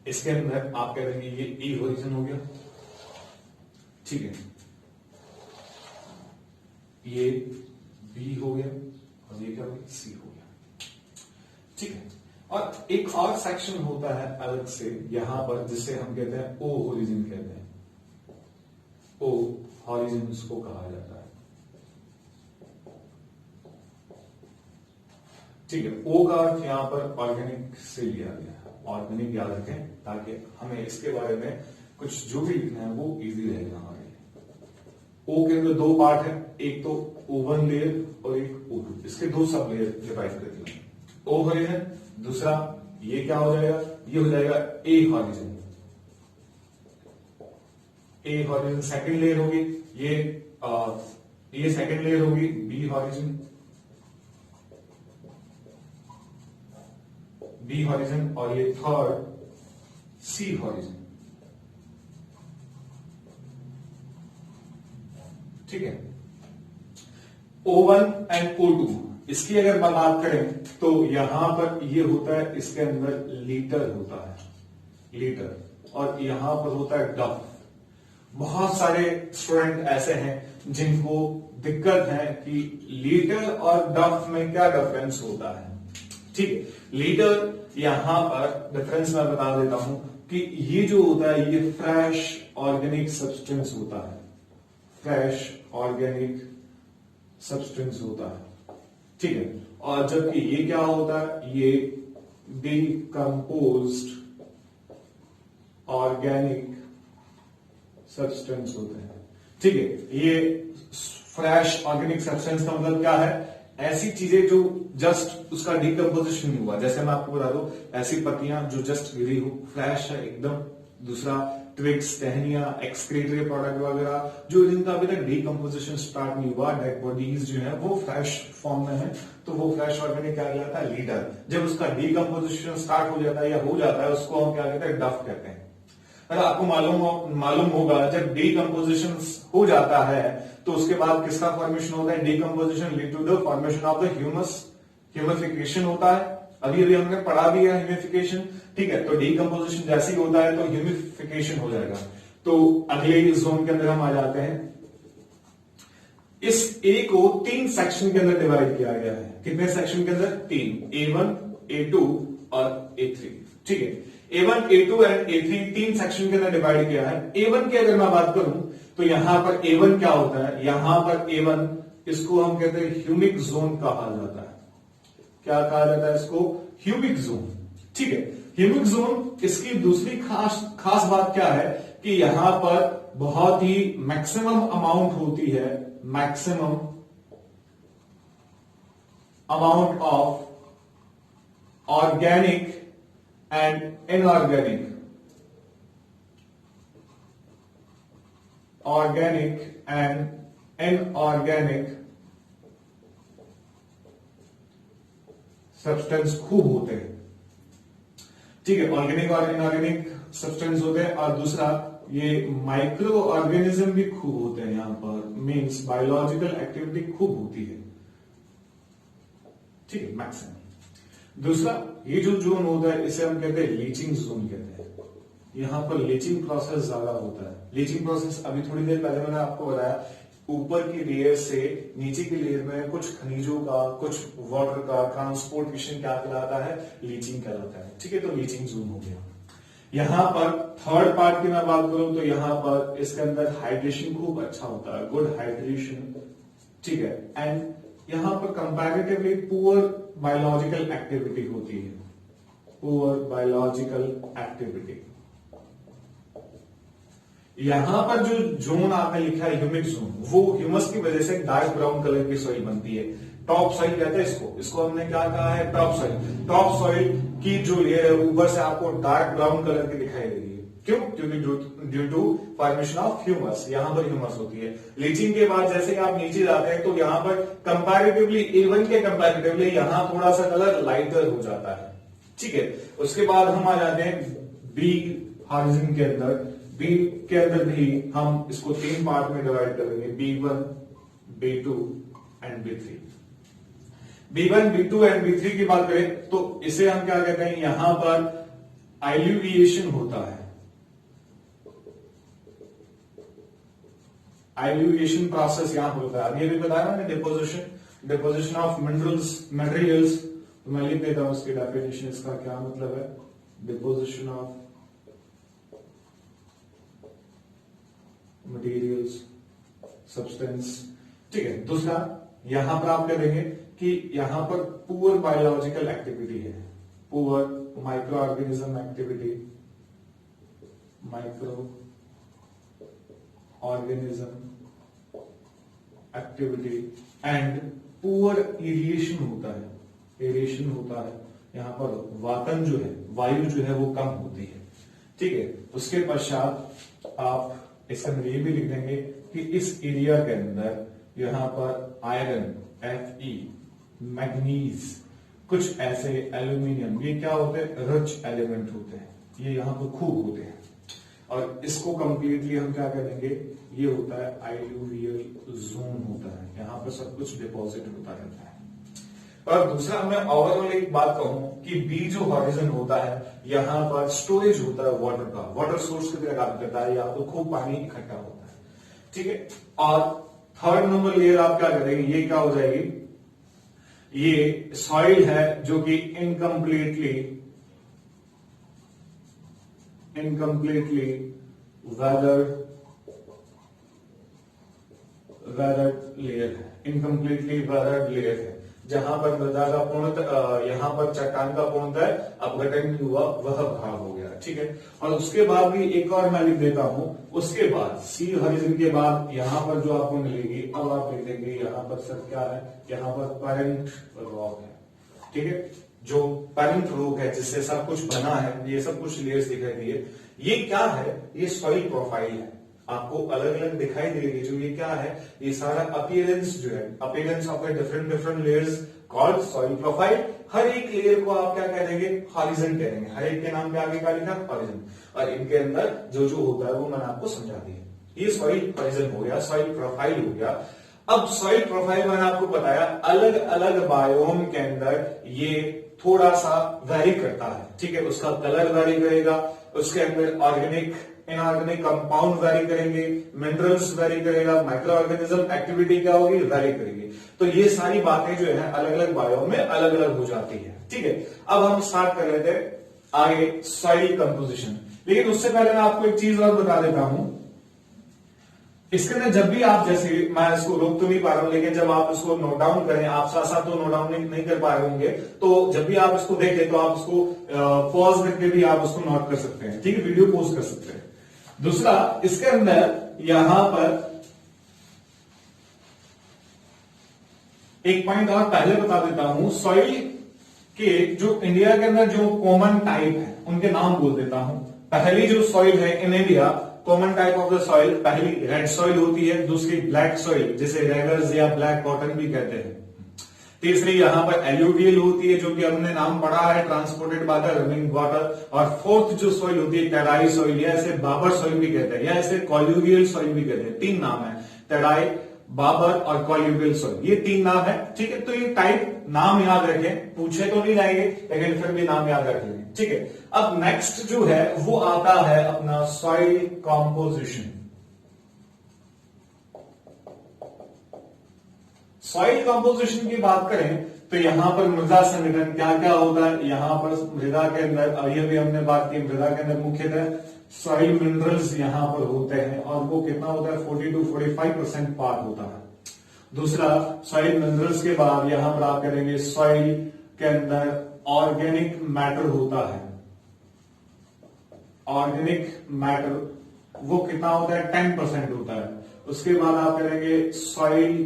इसके अंदर आप कह देंगे ये ई हॉरिजन हो गया। ठीक है, ये बी हो गया और ये क्या हो गया? सी हो गया। ठीक है, और एक और सेक्शन होता है अलग से यहां पर जिसे हम कहते हैं ओ हॉरिजन कहते हैं। ओ हॉरिजन उसको कहा जाता है। ठीक है, ओ का अर्थ यहां पर ऑर्गेनिक से लिया गया है। ऑर्गेनिक याद रखें ताकि हमें इसके बारे में कुछ जो भी लिखना है वो इजी रहेगा हमारे लिए। ओ के अंदर दो पार्ट है, एक तो O1 लेयर और एक O2। इसके दो सब लेयर डिवाइड करती है। ओ हॉरिजन, दूसरा ये क्या हो जाएगा? ये हो जाएगा ए हॉरिजन। ए हॉरिजन सेकंड लेयर होगी, ये सेकंड लेयर होगी बी हॉरिजन। और ये थर्ड सी हॉरिजन। ठीक है, O1 एंड O2 इसकी अगर बात करें तो यहां पर ये होता है, इसके अंदर लीटर होता है, लीटर, और यहां पर होता है डफ। बहुत सारे स्टूडेंट ऐसे हैं जिनको दिक्कत है कि लीटर और डफ में क्या डिफरेंस होता है। ठीक है, लीटर यहां पर डिफरेंस मैं बता देता हूं कि ये जो होता है ये फ्रेश ऑर्गेनिक सब्सटेंस होता है। फ्रेश ऑर्गेनिक सब्सटेंस होता है। ठीक है, और जबकि ये क्या होता है? ये डिकम्पोज्ड ऑर्गेनिक सब्सटेंस होते हैं। ठीक है, ये फ्रेश ऑर्गेनिक सब्सटेंस का मतलब क्या है? ऐसी चीजें जो जस्ट उसका डिकम्पोजिशन नहीं हुआ। जैसे मैं आपको बता दूं, ऐसी पत्तियां जो जस्ट गिरी हो, फ्रेश है एकदम। दूसरा ट्विग्स, टहनियां, एक्सक्रीटरी प्रोडक्ट वगैरह जो जिनका अभी तक डिकम्पोजिशन स्टार्ट नहीं हुआ, डेड बॉडीज जो है वो फ्रेश फॉर्म में है, तो वो फ्रेश ऑर्गेनिक क्या कहलाता है? लीडर। जब उसका डिकम्पोजिशन स्टार्ट हो जाता है या हो जाता है उसको हम क्या कहते हैं? डफ कहते हैं। अगर आपको मालूम होगा जब डीकम्पोजिशन हो जाता है तो उसके बाद किसका फॉर्मेशन होता है? Decomposition lead to the formation of the humus, humification होता है। अभी अभी हमने पढ़ा भी है ह्यूमिफिकेशन, ठीक है। तो डीकम्पोजिशन जैसे ही होता है तो ह्यूमिफिकेशन हो जाएगा। तो अगले जोन के अंदर हम आ जाते हैं। इस ए को 3 सेक्शन के अंदर डिवाइड किया गया है। कितने सेक्शन के अंदर? 3, A1, A2 और A3, ठीक है। A1, A2 and A3 3 section के अंदर डिवाइड किया है। A1 की अगर मैं बात करूं तो यहां पर A1 क्या होता है? यहां पर A1 इसको हम कहते हैं ह्यूमिक जोन कहा जाता है। क्या कहा जाता है इसको? ह्यूमिक जोन, ठीक है। ह्यूमिक जोन, इसकी दूसरी खास बात क्या है कि यहां पर बहुत ही मैक्सिमम अमाउंट होती है, maximum amount of organic and inorganic, organic and inorganic substance खूब होते हैं, ठीक है। ऑर्गेनिक और इनऑर्गेनिक सब्सटेंस होते हैं। और दूसरा ये माइक्रो ऑर्गेनिज्म भी खूब होते हैं यहां पर, मींस बायोलॉजिकल एक्टिविटी खूब होती है, ठीक है, मैक्सिमम। दूसरा ये जो जोन होता है इसे हम कहते हैं लीचिंग जोन कहते हैं। यहां पर लीचिंग प्रोसेस ज्यादा होता है। लीचिंग प्रोसेस अभी थोड़ी देर पहले मैंने आपको बताया, ऊपर की लेयर से नीचे की लेयर में कुछ खनिजों का, कुछ वाटर का ट्रांसपोर्टेशन क्या कहलाता है? लीचिंग कहलाता है, ठीक है। तो लीचिंग जोन हो गया। यहां पर थर्ड पार्ट की मैं बात करूं तो यहां पर इसके अंदर हाइड्रेशन खूब अच्छा होता है, गुड हाइड्रेशन, ठीक है। एंड यहां पर कंपैरेटिवली पुअर बायोलॉजिकल एक्टिविटी होती है, पुअर बायोलॉजिकल एक्टिविटी। यहां पर जो जोन आपने लिखा है ह्यूमिक जोन, वो ह्यूमस की वजह से डार्क ब्राउन कलर की सॉइल बनती है। टॉप सॉइल कहते हैं इसको हमने क्या कहा है? Top soil. टॉप सॉइल की जो लेयर है ऊपर से आपको डार्क ब्राउन कलर की दिखाई देगी। क्यों? क्योंकि due to formation of humus, यहां पर ह्यूमस होती है। लीचिंग के बाद जैसे ही आप नीचे जाते हैं तो यहां पर कंपैरेटिवली A1 के कंपैरेटिवली यहां थोड़ा सा कलर लाइटर हो जाता है, ठीक है। उसके बाद हम आ जाते हैं बी हॉरिजन के अंदर। बी के अंदर भी हम इसको 3 पार्ट में डिवाइड करेंगे, B1, B2 and B3। B1, B2 and B3 की बात करें तो इसे हम क्या कहते हैं? यहां पर आइल्यूविएशन होता है, आइल्यूविएशन प्रोसेस यहां होता है। अभी बताया मैंने डिपोजिशन ऑफ मटेरियल्स। तो मैं लिख देता हूं उसकी डेफिनेशन, इसका क्या मतलब है? डिपोजिशन ऑफ मटेरियल्स, सब्सटेंस, ठीक है। दूसरा यहां पर आप क्या देंगे कि यहां पर पुअर बायोलॉजिकल एक्टिविटी है, poor micro organism activity, micro organism activity and poor aeration होता है, एरिएशन होता है। यहां पर वातन जो है, वायु जो है वो कम होती है, ठीक है। उसके पश्चात आप इसके अंदर ये भी लिख देंगे कि इस एरिया के अंदर यहां पर आयरन, Fe, मैग्नीज, कुछ ऐसे एल्यूमिनियम, ये क्या होते हैं? रिच एलिमेंट होते हैं, ये यहां पर खूब होते हैं। और इसको कंप्लीटली हम क्या करेंगे? ये होता है आइल्यूवियल जोन होता है, यहां पर सब कुछ डिपॉजिट होता रहता है। और दूसरा मैं ओवरऑल एक बात कहूं कि बी जो हॉरिजन होता है यहां पर स्टोरेज होता है वाटर का, वाटर सोर्स की तरह काम करता है, यहां पर खूब पानी इकट्ठा होता है, ठीक है। और थर्ड नंबर लेयर आप क्या करेंगे? ये क्या हो जाएगी? ये सॉइल है जो कि इनकम्प्लीटली वेदर्ड लेयर है, इनकम्प्लीटली वेदर्ड लेयर है, जहां पर मृदा का पूर्णतः, यहां पर चट्टान का पूर्णतः अपघटन नहीं हुआ, वह भाग हो गया, ठीक है। और उसके बाद भी एक और मैं लिख देता हूं, उसके बाद सी हॉरिजन के बाद यहां पर जो आपको मिलेगी, अब आप लिख देंगे यहां पर सर क्या है? यहां पर पेरेंट रॉक है, ठीक है। जो पेरेंट रॉक है जिससे सब कुछ बना है, ये सब कुछ लेयर्स दिखाई दिए। ये क्या है? ये सॉइल प्रोफाइल है, आपको अलग अलग दिखाई देगी। जो ये क्या है? ये सारा अपीयरेंस जो है, appearance of different layers called soil profile हर एक लेयर को आप क्या कह देंगे, हॉरिजन कह देंगे। हर एक के नाम पे आगे क्या लिखा, हॉरिजन। और इनके अंदर जो जो होता है वो मैंने आपको समझा दिया। ये सॉइल हॉरिजन हो गया, सॉइल प्रोफाइल हो गया। अब सॉइल प्रोफाइल मैंने आपको बताया अलग अलग बायोम के अंदर ये थोड़ा सा वैरी करता है, ठीक है। उसका कलर वैरी करेगा, उसके अंदर ऑर्गेनिक इनऑर्गेनिक कंपाउंड वैरी करेंगे, मिनरल्स वैरी करेगा, माइक्रो ऑर्गेनिज्म एक्टिविटी क्या होगी, वैरी करेगी। तो ये सारी बातें जो है अलग अलग बायोम में अलग अलग हो जाती है, ठीक है। अब हम स्टार्ट कर लेते हैं आगे सॉइल कंपोजिशन। लेकिन उससे पहले मैं आपको एक चीज और बता देता हूं। इसके अंदर जब भी आप, जैसे मैं इसको रोक तो नहीं पा रहा हूं, लेकिन जब आप इसको नोट डाउन करें, आप साथ साथ तो नोट डाउन नहीं कर पा रहे होंगे, तो जब भी आप इसको देखें तो आप इसको पॉज करके भी आप उसको नोट कर सकते हैं, ठीक है, वीडियो पॉज कर सकते हैं। दूसरा, इसके अंदर यहां पर एक पॉइंट और पहले बता देता हूं। सॉइल के जो इंडिया के अंदर जो कॉमन टाइप है उनके नाम बोल देता हूं। पहली जो सॉइल है in India, common type of the soil, पहली रेड सॉइल होती है, दूसरी ब्लैक सॉइल जिसे रेगर्स या ब्लैक कॉटन भी कहते हैं। तीसरी यहां पर एल्यूवियल होती है, जो कि हमने नाम पढ़ा है, transported by the running water. और फोर्थ जो सॉइल होती है टेराई सॉइल, या इसे बाबर सॉइल भी कहते हैं, या इसे कॉल्यूवियल सॉइल भी कहते हैं। तीन नाम है, टेराई, बाबर और कॉल्यूवियल सॉइल, ये तीन नाम है, ठीक है। तो ये टाइप नाम याद रखें, पूछे तो नहीं जाएंगे लेकिन फिर भी नाम याद रख लेंगे, ठीक है। अब नेक्स्ट जो है वो आता है अपना सॉइल कॉम्पोजिशन। सॉइल कंपोजिशन की बात करें तो यहां पर मृदा संगठन क्या क्या होता है। यहां पर मृदा के अंदर, अभी अभी हमने बात की, मृदा के अंदर मुख्यतः सॉइल मिनरल्स यहां पर होते हैं, और वो कितना होता है, 40 to 45% पार्ट होता है। दूसरा, सॉइल मिनरल्स के बाद यहां पर आप करेंगे सॉइल के अंदर ऑर्गेनिक मैटर होता है। ऑर्गेनिक मैटर वो कितना होता है, 10% होता है। उसके बाद आप करेंगे सॉइल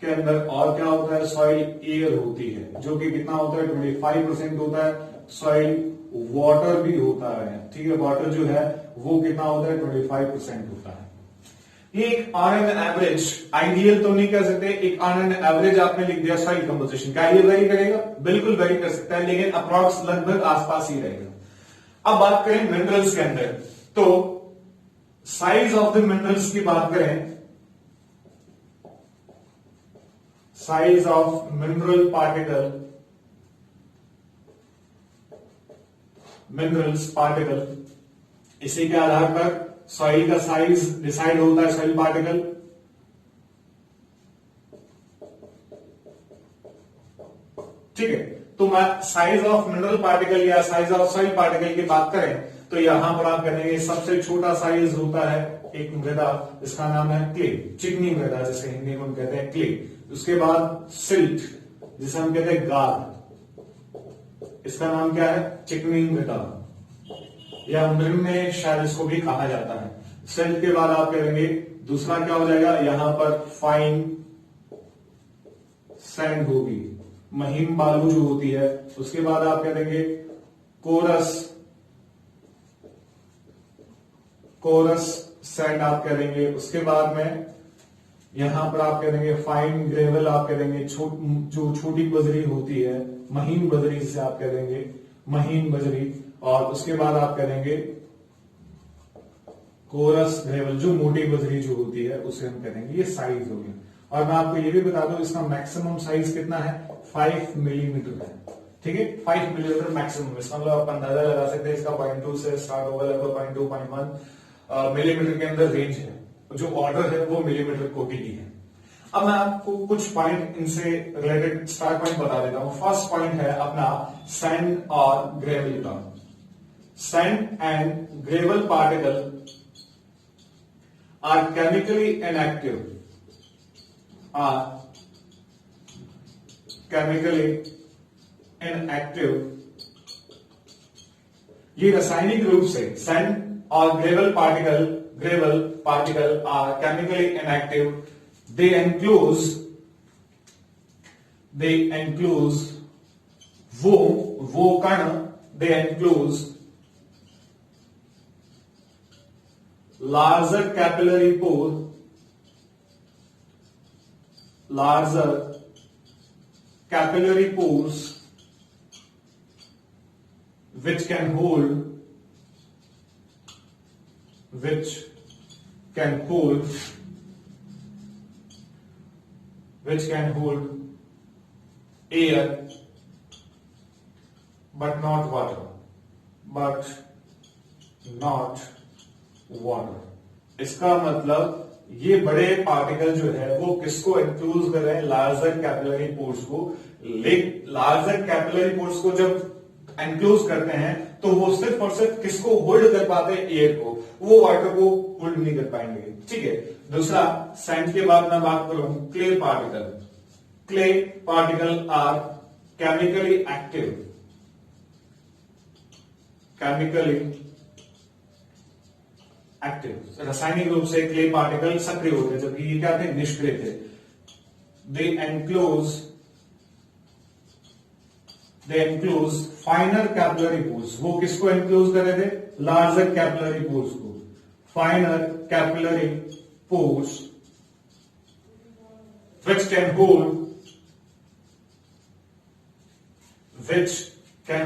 के अंदर और क्या होता है, सॉइल एयर होती है, जो कि कितना होता है, 25% होता है। सॉइल वाटर भी होता है, ठीक है, वाटर जो है वो कितना होता है, 25% होता है। ये एक ऑन एन एवरेज, आइडियल तो नहीं कह सकते, एक ऑन एन एवरेज आपने लिख दिया सॉइल कंपोजिशन। क्या ये वेरी करेगा, बिल्कुल वेरी कर सकता है, लेकिन अप्रॉक्स लगभग आसपास ही रहेगा। अब बात करें मिनरल्स के अंदर, तो साइज ऑफ द मिनरल्स की बात करें, size of mineral particle, minerals particle, इसी के आधार पर सॉइल का साइज डिसाइड होता है, सॉइल पार्टिकल। ठीक है, तो मैं साइज ऑफ मिनरल पार्टिकल या साइज ऑफ सॉइल पार्टिकल की बात करें तो यहां पर आप करेंगे सबसे छोटा साइज होता है एक मृदा, इसका नाम है क्ले, चिकनी मृदा जिसे हिंदी में हम कहते हैं क्ले। उसके बाद सिल्ट, जिसे हम कहते हैं गाद, इसका नाम क्या है, चिकनी मृदा, या मृग में शायद इसको भी कहा जाता है। सिल्ट के बाद आप करेंगे दूसरा क्या हो जाएगा, यहां पर फाइन सैंड होगी, महीन बालू जो होती है। उसके बाद आप करेंगे कोरस, कोरस सैंड आप करेंगे। उसके बाद में यहां पर आप करेंगे फाइन ग्रेवल, आप करेंगे जो छोटी बजरी होती है, महीन बजरी जिसे आप करेंगे महीन बजरी। और उसके बाद आप करेंगे कोरस ग्रेवल, जो मोटी बजरी जो होती है उसे हम करेंगे। ये साइज हो गया। और मैं आपको ये भी बता दूं इसका मैक्सिमम साइज कितना है, 5 मिलीमीटर है, ठीक है, 5 मिलीमीटर मैक्सिमम। इसका मतलब आप अंदाजा लगा सकते हैं, इसका 0.2 से स्टार्ट होगा, लगभग 0.2 0.1 मिलीमीटर के अंदर रेंज है। जो ऑर्डर है वो मिलीमीटर कोटि की है। अब मैं आपको कुछ पॉइंट इनसे रिलेटेड स्टार पॉइंट बता देता हूं। फर्स्ट पॉइंट है अपना सैंड और ग्रेवल का। Sand and gravel particle are chemically inactive, are chemically inactive. ये रासायनिक रूप से सैंड और gravel particle are chemically inactive. They enclose वो कण, they enclose larger capillary pore, larger capillary pores which can hold which can hold air but not water. इसका मतलब ये बड़े पार्टिकल जो है वो किसको एनक्लोज कर रहे हैं? लार्जर कैपिलरी पोर्स को। लार्जर कैपिलरी पोर्स को जब एनक्लोज करते हैं तो वो सिर्फ और सिर्फ किसको होल्ड कर पाते हैं? एयर को। वो वाटर को होल्ड नहीं कर पाएंगे। ठीक है। दूसरा, सैंड के बाद मैं बात करूं clay particle. Clay particle are chemically active, रासायनिक रूप से क्ले पार्टिकल सक्रिय होते हैं, जबकि ये क्या थे? निष्क्रिय थे। दे एनक्लोज फाइनर कैपिलरी पोर्स। वो किसको एनक्लोज कर रहे थे? लार्जर कैपिलरी पोर्स को। फाइनर capillary pores which can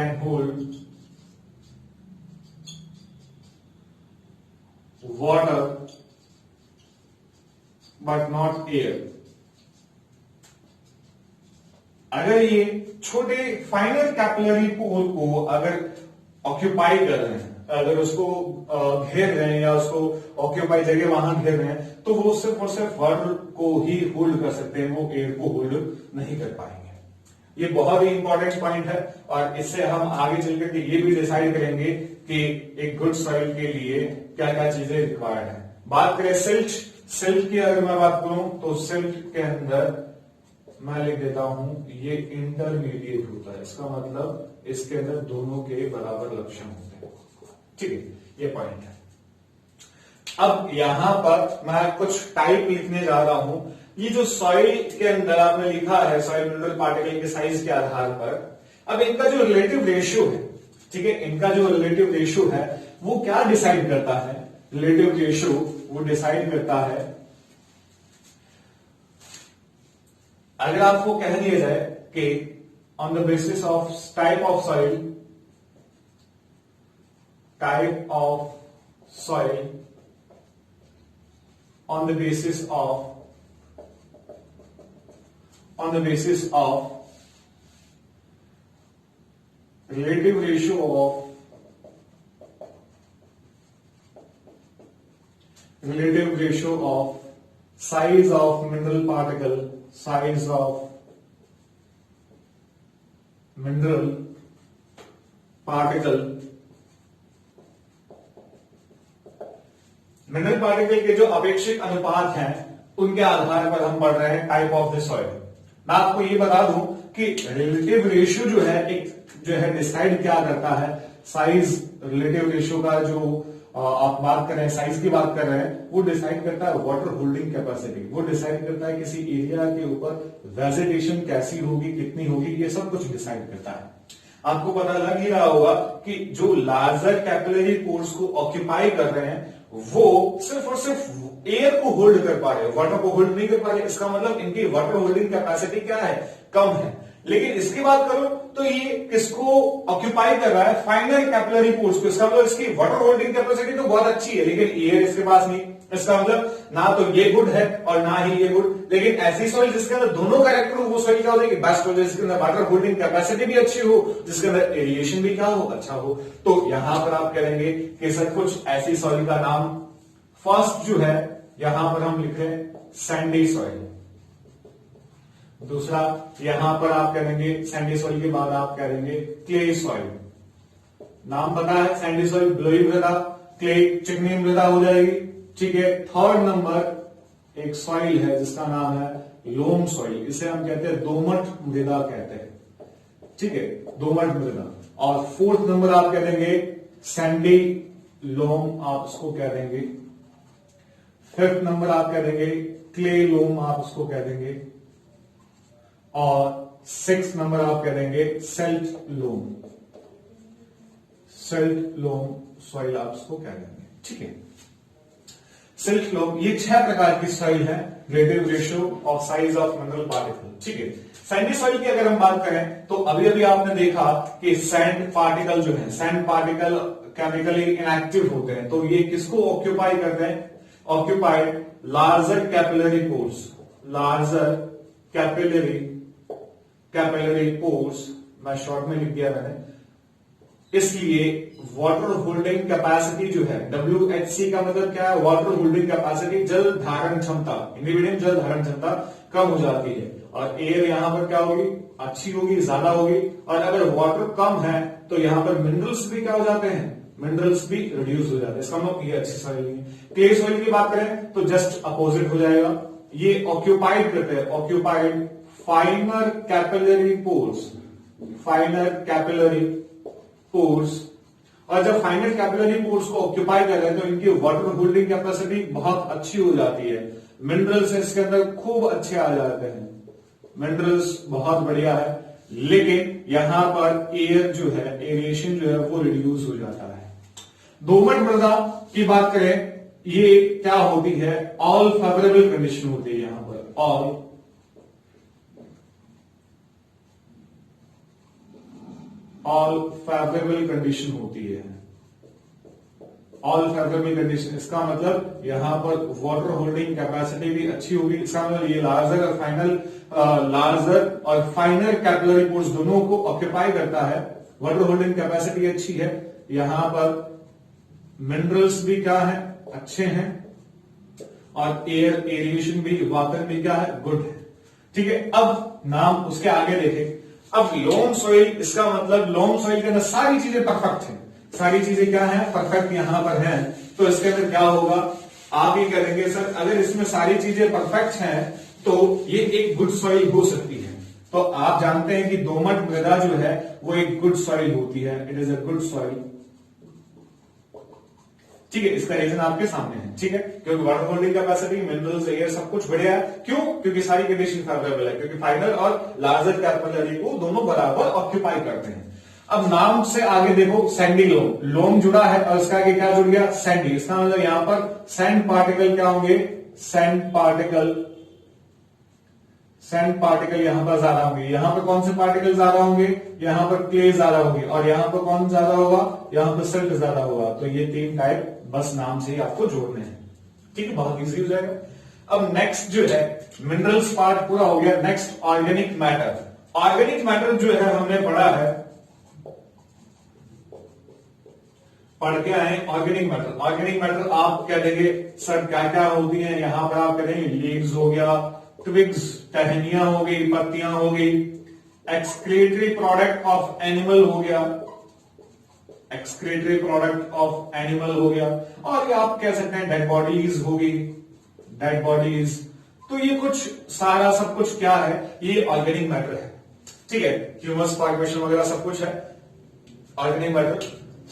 hold water but not air. अगर ये छोटे फाइनल कैपिलरी पोर को अगर ऑक्यूपाई कर रहे हैं, अगर उसको घेर रहे हैं या उसको ऑक्यूपाई जगह वहां घेर रहे हैं, तो वो सिर्फ और सिर्फ वाटर को ही होल्ड कर सकते हैं, वो एयर को होल्ड नहीं कर पाएंगे। ये बहुत ही इंपॉर्टेंट पॉइंट है और इससे हम आगे चल करके ये भी डिसाइड करेंगे कि एक गुड सॉइल के लिए क्या क्या चीजें रिक्वायर्ड है। बात करें सिल्ट की अगर मैं बात करूं तो सिल्ट के अंदर मैं लिख देता हूं ये इंटरमीडिएट होता है। इसका मतलब इसके अंदर दोनों के बराबर लक्षण होते हैं। ठीक है, ये पॉइंट है। अब यहां पर मैं कुछ टाइप लिखने जा रहा हूं। ये जो सॉइल के अंदर आपने लिखा है सॉइल मिनरल पार्टिकल के साइज के आधार पर, अब इनका जो रिलेटिव रेशियो है, ठीक है, इनका जो रिलेटिव रेशियो है वो क्या डिसाइड करता है? रिलेटिव रेशियो वो डिसाइड करता है, अगर आपको कह दिया जाए कि on the basis of type of soil, on the basis of relative ratio of size of mineral particle, mineral particle के जो अपेक्षित अनुपात हैं उनके आधार पर हम पढ़ रहे हैं टाइप ऑफ द सॉइल। मैं आपको ये बता दूं कि रिलेटिव रेशियो जो है डिसाइड क्या करता है? साइज, रिलेटिव रेशियो का जो आप बात कर रहे हैं, साइज की बात कर रहे हैं, वो डिसाइड करता है वाटर होल्डिंग कैपेसिटी। वो डिसाइड करता है किसी एरिया के ऊपर वेजिटेशन कैसी होगी, कितनी होगी, ये सब कुछ डिसाइड करता है। आपको पता लग ही रहा होगा कि जो लार्जर कैपिलरी पोर्स को ऑक्यूपाई कर रहे हैं वो सिर्फ और सिर्फ एयर को होल्ड कर पा रहे हैं, वाटर को होल्ड नहीं कर पा रहे। इसका मतलब इनकी वाटर होल्डिंग कैपेसिटी क्या है? कम है। लेकिन इसकी बात करो तो ये किसको ऑक्यूपाई कर रहा है? फाइनल कैपिलरी पोर्स को। इसका मतलब इसकी वाटर होल्डिंग कैपेसिटी तो बहुत अच्छी है, लेकिन एयर इसके पास नहीं। इसका मतलब ना तो ये गुड है और ना ही ये गुड। लेकिन ऐसी सॉइल जिसके अंदर दोनों कैरेक्टर हो, वो सॉइल क्या हो जाएगी? बेस्ट हो जाएगी, जिसके अंदर वाटर होल्डिंग कैपेसिटी भी अच्छी हो, जिसके अंदर एरिएशन भी क्या हो? अच्छा हो। तो यहां पर आप करेंगे कि सर कुछ ऐसी सॉइल का नाम, फर्स्ट जो है यहां पर हम लिख रहे हैं सैंडी सॉइल। दूसरा यहां पर आप करेंगे सैंडी सॉइल के बाद आप करेंगे क्ले सॉइल। नाम पता है, सैंडी सॉइल ब्लोई मृदा, क्ले चिकनी मृदा हो जाएगी। ठीक है। थर्ड नंबर एक सॉइल है जिसका नाम है लोम सॉइल। इसे हम कहते हैं दोमट मृदा कहते हैं। ठीक है, दोमट मृदा। और फोर्थ नंबर आप कह देंगे सैंडी लोम, आप उसको कह देंगे। फिफ्थ नंबर आप कह देंगे क्ले लोम, आप उसको कह देंगे। और सिक्स नंबर आप कह देंगे सेल्ट लोम। सेल्ट लोम सॉइल आप उसको कह देंगे। ठीक है, सिल्ट लोम। ये 6 प्रकार की सॉइल है relative ratio of size of mineral particle. ठीक है, सैंडी सॉइल की अगर हम बात करें तो अभी अभी आपने देखा कि सैंड पार्टिकल जो है, सैंड पार्टिकल केमिकली इनएक्टिव होते हैं, तो ये किसको ऑक्यूपाई करते हैं? Occupied larger capillary pores, larger capillary pores, मैं शॉर्ट में लिख दिया मैंने। इसलिए वाटर होल्डिंग कैपेसिटी जो है, WHC का मतलब क्या है? वाटर होल्डिंग कैपेसिटी, जल धारण क्षमता, इंडिविजुअल जल धारण क्षमता कम हो जाती है, और एयर यहां पर क्या होगी? अच्छी होगी, ज्यादा होगी। और अगर वाटर कम है तो यहां पर मिनरल्स भी क्या हो जाते हैं? मिनरल्स भी रिड्यूस हो जाते हैं। इसका मतलब ये अच्छी सॉइल नहीं है। क्ले सॉइल की बात करें तो जस्ट अपोजिट हो जाएगा। ये ऑक्यूपाइड करते हैं, occupied फाइनर capillary pores, फाइनर capillary pores. और जब फाइनल कैपिलरी पोर्स को ऑक्यूपाई कर रहे हैं तो इनकी वाटर होल्डिंग कैपेसिटी बहुत अच्छी हो जाती है, मिनरल्स इसके अंदर खूब अच्छे आ जाते हैं, मिनरल्स बहुत बढ़िया है। लेकिन यहां पर एयर जो है, एरिएशन जो है वो रिड्यूस हो जाता है। दोमट मृदा की बात करें, ये क्या होती है? ऑल फेवरेबल कंडीशन होती है यहां पर, ऑल फेवरेबल कंडीशन होती है। ऑल फेवरेबल कंडीशन, इसका मतलब यहां पर वाटर होल्डिंग कैपेसिटी भी अच्छी होगी। इसका मतलब ये लार्जर और फाइनल, लार्जर और फाइनर कैपिलरी पोर्स दोनों को ऑक्यूपाई करता है, वाटर होल्डिंग कैपेसिटी अच्छी है, यहां पर मिनरल्स भी क्या है? अच्छे हैं, और एयर एरिएशन भी, वातावरण भी क्या है? गुड है। ठीक है, अब नाम उसके आगे देखें। अब लोम सॉइल, इसका मतलब लोम सॉइल के अंदर सारी चीजें परफेक्ट हैं, सारी चीजें क्या है? परफेक्ट यहां पर हैं। तो इसके अंदर क्या होगा? आप ही करेंगे सर अगर इसमें सारी चीजें परफेक्ट हैं तो ये एक गुड सॉइल हो सकती है। तो आप जानते हैं कि दोमट मृदा जो है वो एक गुड सॉइल होती है, it is a good soil. ठीक है, इसका रीजन आपके सामने है। ठीक है, क्योंकि water holding capacity, minerals, air सब कुछ बढ़िया है। क्यों? क्योंकि सारी कंडीशन फेवरेबल है, क्योंकि फाइनल और लार्जर कैपिलरी को दोनों बराबर ऑक्यूपाई करते हैं। अब नाम से आगे देखो, सैंडी लोम, लोम जुड़ा है और इसका आगे क्या जुड़ गया? सैंडी। इसका मतलब यहां पर सैंड पार्टिकल क्या होंगे? सैंड पार्टिकल, सैंड पार्टिकल यहां पर ज्यादा होंगे। यहां पर कौन से पार्टिकल ज्यादा होंगे? यहां पर क्ले ज्यादा होगी, और यहां पर कौन ज्यादा होगा? यहां पर सिल्ट ज्यादा होगा। तो ये तीन टाइप बस नाम से ही आपको जोड़ने हैं। ठीक है, बहुत इजी हो जाएगा। अब नेक्स्ट जो है मिनरल्स पार्ट पूरा हो गया। Next organic matter. Organic matter जो है हमने पढ़ा है, पढ़ के आए ऑर्गेनिक मैटर। ऑर्गेनिक मैटर आप क्या देंगे सर? क्या क्या होती हैं यहां पर? आप कहेंगे लीव्स हो गया, ट्विग्स, टहनियां हो गई, पत्तियां हो गई, एक्सक्रीटरी प्रोडक्ट ऑफ एनिमल हो गया, एक्सक्रीटरी प्रोडक्ट ऑफ एनिमल हो गया, और ये आप कह सकते हैं डेड बॉडीज होगी, डेड बॉडीज। तो ये कुछ सारा सब कुछ क्या है? ये ऑर्गेनिक मैटर है। ठीक है, ह्यूमस फॉर्मेशन वगैरह सब कुछ है organic matter.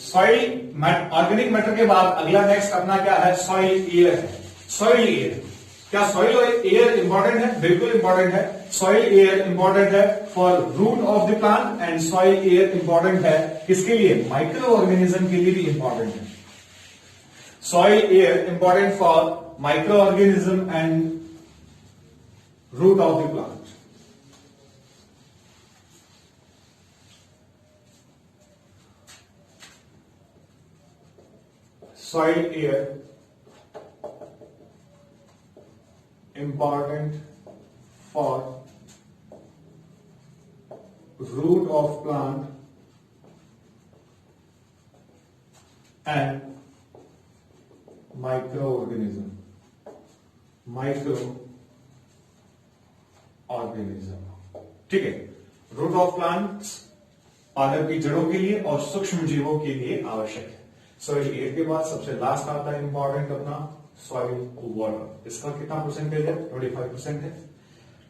Soil organic matter के बाद अगला नेक्स्ट अपना क्या है? सॉइल एयर है। सॉइल एयर, क्या सॉइल और एयर इंपॉर्टेंट है? बिल्कुल इंपॉर्टेंट है। सॉइल एयर इंपॉर्टेंट है for root of the plant, and soil air important है किसके लिए? माइक्रो ऑर्गेनिज्म के लिए भी इंपॉर्टेंट है। Soil air important for micro organism and root of the plant. soil air important for root of plant and microorganism, ठीक है। रूट ऑफ प्लांट्स पादप की जड़ों के लिए और सूक्ष्म जीवों के लिए आवश्यक है। सॉइल एयर के बाद सबसे लास्ट आता है इंपॉर्टेंट अपना सॉइल वाटर। इसका कितना परसेंटेज है? 25% है।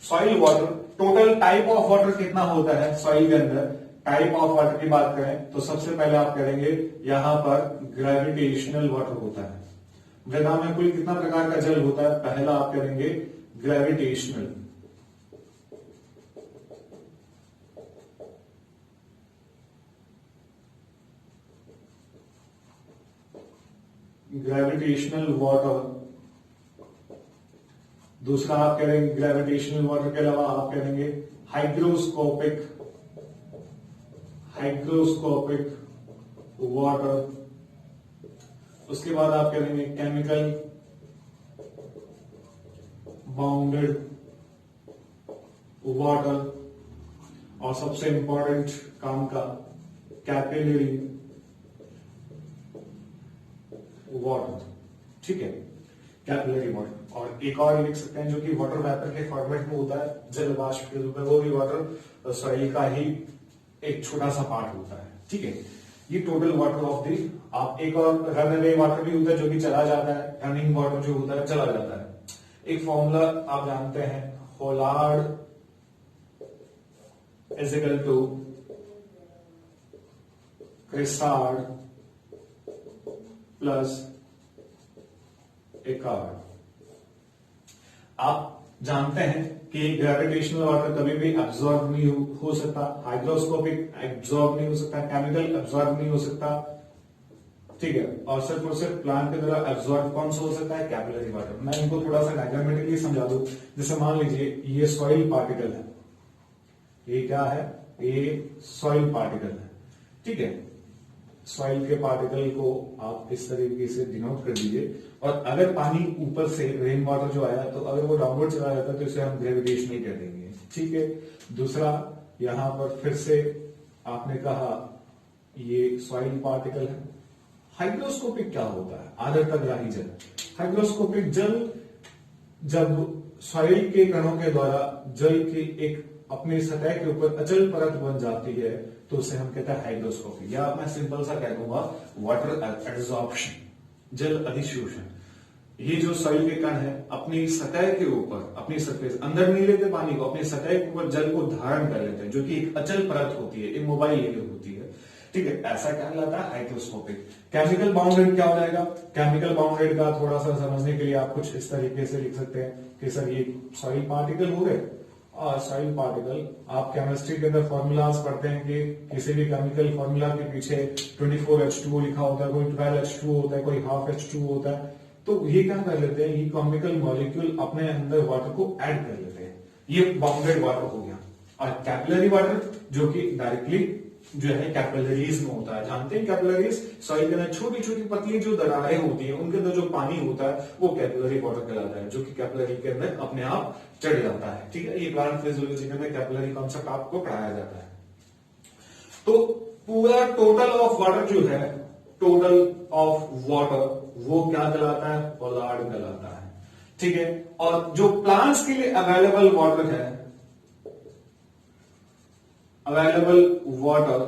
Soil water, total type of water कितना होता है सॉइल के अंदर? टाइप ऑफ वाटर की बात करें तो सबसे पहले आप करेंगे यहां पर ग्रेविटेशनल वाटर होता है। मृदा में कुल कितना प्रकार का जल होता है? पहला आप करेंगे ग्रेविटेशनल। ग्रेविटेशनल वाटर, दूसरा आप कह देंगे ग्रेविटेशनल वाटर के अलावा आप कह देंगे हाइग्रोस्कोपिक वाटर। उसके बाद आप कह देंगे केमिकल बाउंडेड वाटर, और सबसे इंपॉर्टेंट काम का कैपिलरी वाटर। ठीक है, कैपिलरी वाटर। और एक और लिख सकते हैं जो कि वाटर वेपर के फॉर्मेट में होता है, जल वाष्प के रूप में, वो भी वाटर सॉइल का ही एक छोटा सा पार्ट होता है। ठीक है, ये टोटल वाटर ऑफ दी। आप एक और रन अवे वाटर भी होता है जो कि चला जाता है, रनिंग वाटर जो होता है चला जाता है। एक फॉर्मूला आप जानते हैं, holard is equal to chresard plus echard. आप जानते हैं कि ग्रेविटेशनल वाटर कभी भी एब्जॉर्ब नहीं हो सकता, हाइड्रोस्कोपिक एब्जॉर्ब नहीं हो सकता, केमिकल एब्जॉर्ब नहीं हो सकता। ठीक है, और सिर्फ प्लांट के द्वारा एब्जॉर्ब कौन सा हो सकता है, कैपिलरी वाटर। मैं इनको थोड़ा सा डायग्रामेटिकली समझा दूं। जैसे मान लीजिए ये सॉइल पार्टिकल है, ये क्या है, ये सॉइल पार्टिकल है। ठीक है, सॉइल के पार्टिकल को आप इस तरीके से डिनोट कर दीजिए। और अगर पानी ऊपर से रेन वाटर जो आया तो अगर वो डाउनवर्ड चला जाता है तो इसे हम ग्रेविटेशनल कह देंगे। ठीक है, दूसरा यहां पर फिर से आपने कहा ये सॉइल पार्टिकल है। हाइग्रोस्कोपिक क्या होता है, आर्द्रताग्राही जल। हाइग्रोस्कोपिक जल जब सॉइल के कणों के द्वारा जल की एक अपनी सतह के ऊपर अचल परत बन जाती है तो उसे हम कहते हैं हाइग्रोस्कोपिक, या मैं सिंपल सा कह दूंगा वाटर एब्जॉर्प्शन, जल अधिशोषण। ये जो सॉइल के कण है अपनी सतह के ऊपर, अपनी सरफेस, अंदर नहीं लेते पानी को, अपनी सतह के ऊपर जल को धारण कर लेते हैं, जो कि एक अचल परत होती है, इमोबाइल लेयर होती है। ठीक है, ऐसा कहलाता है हाइग्रोस्कोपिक। केमिकल बाउंडेड क्या हो जाएगा, केमिकल बाउंडेड का थोड़ा सा समझने के लिए आप कुछ इस तरीके से लिख सकते हैं कि सर ये सॉइल पार्टिकल हो गए, और सॉइल पार्टिकल आप केमिस्ट्री के अंदर फॉर्मूलाज पढ़ते हैं कि किसी भी केमिकल फॉर्मूला के पीछे 24H2O लिखा होता है, कोई 12H2O होता है, कोई हाफ H2O होता है। तो ये क्या कर लेते हैं, ये केमिकल मॉलिक्यूल अपने अंदर वाटर को ऐड कर लेते हैं, ये बाउंडेड वाटर हो गया। और कैपिलरी वाटर जो कि डायरेक्टली जो है कैपिलरीज में होता है। जानते हैं कैपिलरीज, सॉइल के अंदर छोटी छोटी पतली जो दरारें होती हैं उनके अंदर जो पानी होता है वो कैपिलरी वाटर कहलाता है, जो कि कैपिलरी के अंदर अपने आप चढ़ जाता है। ठीक है, ये प्लांट फिजियोलॉजी के अंदर कैपिलरी कॉन्सेप्ट आपको पढ़ाया जाता है। तो पूरा टोटल ऑफ वाटर जो है, टोटल ऑफ वाटर वो क्या कहलाता है, होलार्ड कहलाता है। ठीक है, और जो प्लांट्स के लिए अवेलेबल वाटर है, अवेलेबल वाटर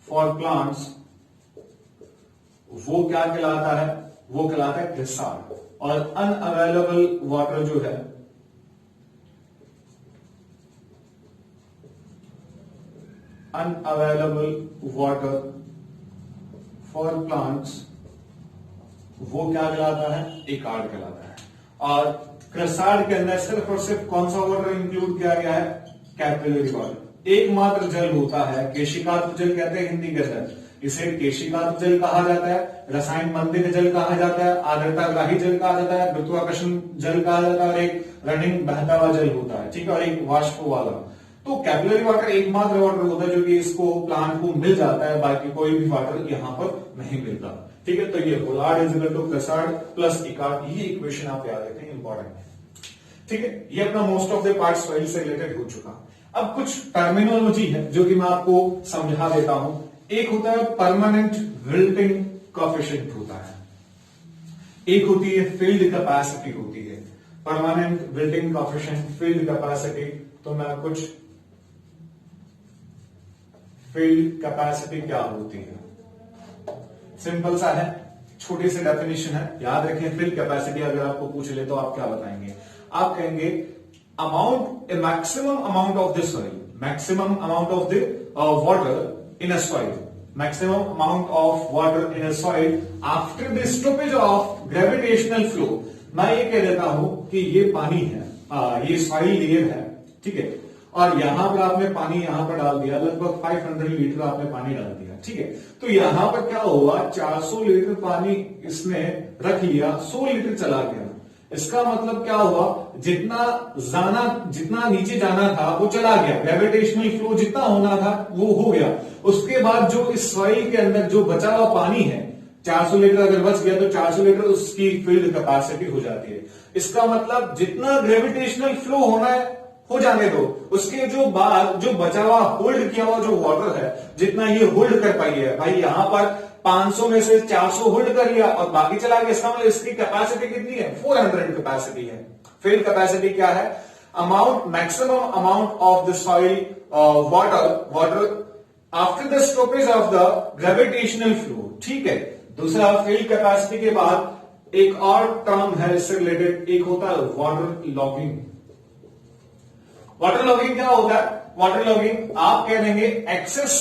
फॉर प्लांट्स, वो क्या कहलाता है, वो कहलाता है क्रिसार्ड। और अनअवेलेबल वाटर जो है, अनअवेलेबल वाटर फॉर प्लांट्स, वो क्या कहलाता है, इकार्ड कहलाता है। और क्रिसार्ड के अंदर सिर्फ और सिर्फ कौन सा वाटर इंक्लूड किया गया है, कैपिलरी वाटर। एकमात्र जल होता है, केशिकात्मक जल कहते हैं हिंदी के अंदर, इसे केशिकात्मक जल कहा जाता है, रसायन मंदिर जल कहा जाता है, आर्द्रताग्राही जल कहा जाता है, गुरुत्वाकर्षण जल कहा जाता है, और एक रनिंग बहता हुआ जल होता है। ठीक है, और एक वाष्प वाला। तो कैपिलरी वाटर एकमात्र वाटर होता है जो कि इसको प्लांट को मिल जाता है, बाकी कोई भी वाटर यहां पर नहीं मिलता। ठीक है, तो ये holard is equal to chresard plus echard, ये इक्वेशन आप याद रखें, इंपॉर्टेंट है। ठीक है, ये अपना most of the part soil से रिलेटेड हो चुका। अब कुछ टर्मिनोलॉजी है जो कि मैं आपको समझा देता हूं। एक होता है परमानेंट विल्टिंग कोएफिशिएंट होता है, एक होती है फील्ड कैपेसिटी होती है। Permanent wilting coefficient, field capacity, तो मैं कुछ फील्ड कैपेसिटी क्या होती है, सिंपल सा है, छोटी सी डेफिनेशन है, याद रखें। फील्ड कैपेसिटी अगर आपको पूछ ले तो आप क्या बताएंगे, आप कहेंगे amount, A maximum amount of the soil, maximum amount of the water in a soil, maximum amount of water in a soil after the stoppage of gravitational flow. मैं ये कह देता हूं कि ये पानी है, ये सॉइल लेयर है। ठीक है, और यहां पर आपने पानी यहां पर डाल दिया, लगभग 500 लीटर आपने पानी डाल दिया। ठीक है, तो यहां पर क्या हुआ, 400 लीटर पानी इसने रख लिया, 100 लीटर चला गया। इसका मतलब क्या हुआ, जितना नीचे जाना था वो चला गया, ग्रेविटेशनल फ्लो जितना होना था वो हो गया। उसके बाद जो इस सॉइल के अंदर जो बचा हुआ पानी है 400 लीटर अगर बच गया तो 400 लीटर उसकी फील्ड कैपेसिटी हो जाती है। इसका मतलब जितना ग्रेविटेशनल फ्लो होना है हो जाने दो, उसके जो बाद जो बचा हुआ होल्ड किया हुआ जो वाटर है जितना ये होल्ड कर पाई है, भाई यहां पर 500 में से 400 होल्ड कर लिया और बाकी चला गया। इसका मतलब इसकी कैपेसिटी कितनी है, 400 कैपेसिटी है। फील्ड कैपेसिटी क्या है, maximum amount of the soil water after the stoppage of the gravitational flow. ठीक है, दूसरा फील्ड कैपेसिटी के बाद एक और टर्म है इससे रिलेटेड, एक होता है वाटर लॉगिंग। वाटर लॉगिंग क्या होता है, वाटर लॉगिंग आप कह देंगे excess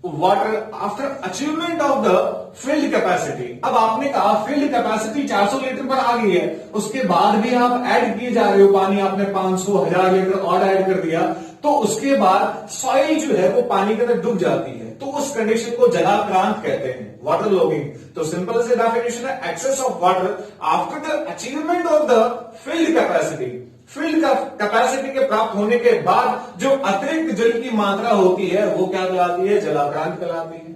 water after achievement of the field capacity. अब आपने कहा फील्ड कैपेसिटी 400 लीटर पर आ गई है, उसके बाद भी आप ऐड किए जा रहे हो पानी, आपने 500 1000 लीटर और ऐड कर दिया, तो उसके बाद सॉइल जो है वो पानी के अंदर डूब जाती है, तो उस कंडीशन को जलाक्रांत कहते हैं, वाटर लॉगिंग। तो सिंपल से डेफिनेशन है excess of water after the achievement of the field capacity. Field capacity के प्राप्त होने के बाद जो अतिरिक्त जल की मात्रा होती है वो क्या कहलाती है, जलाक्रांत कहलाती है।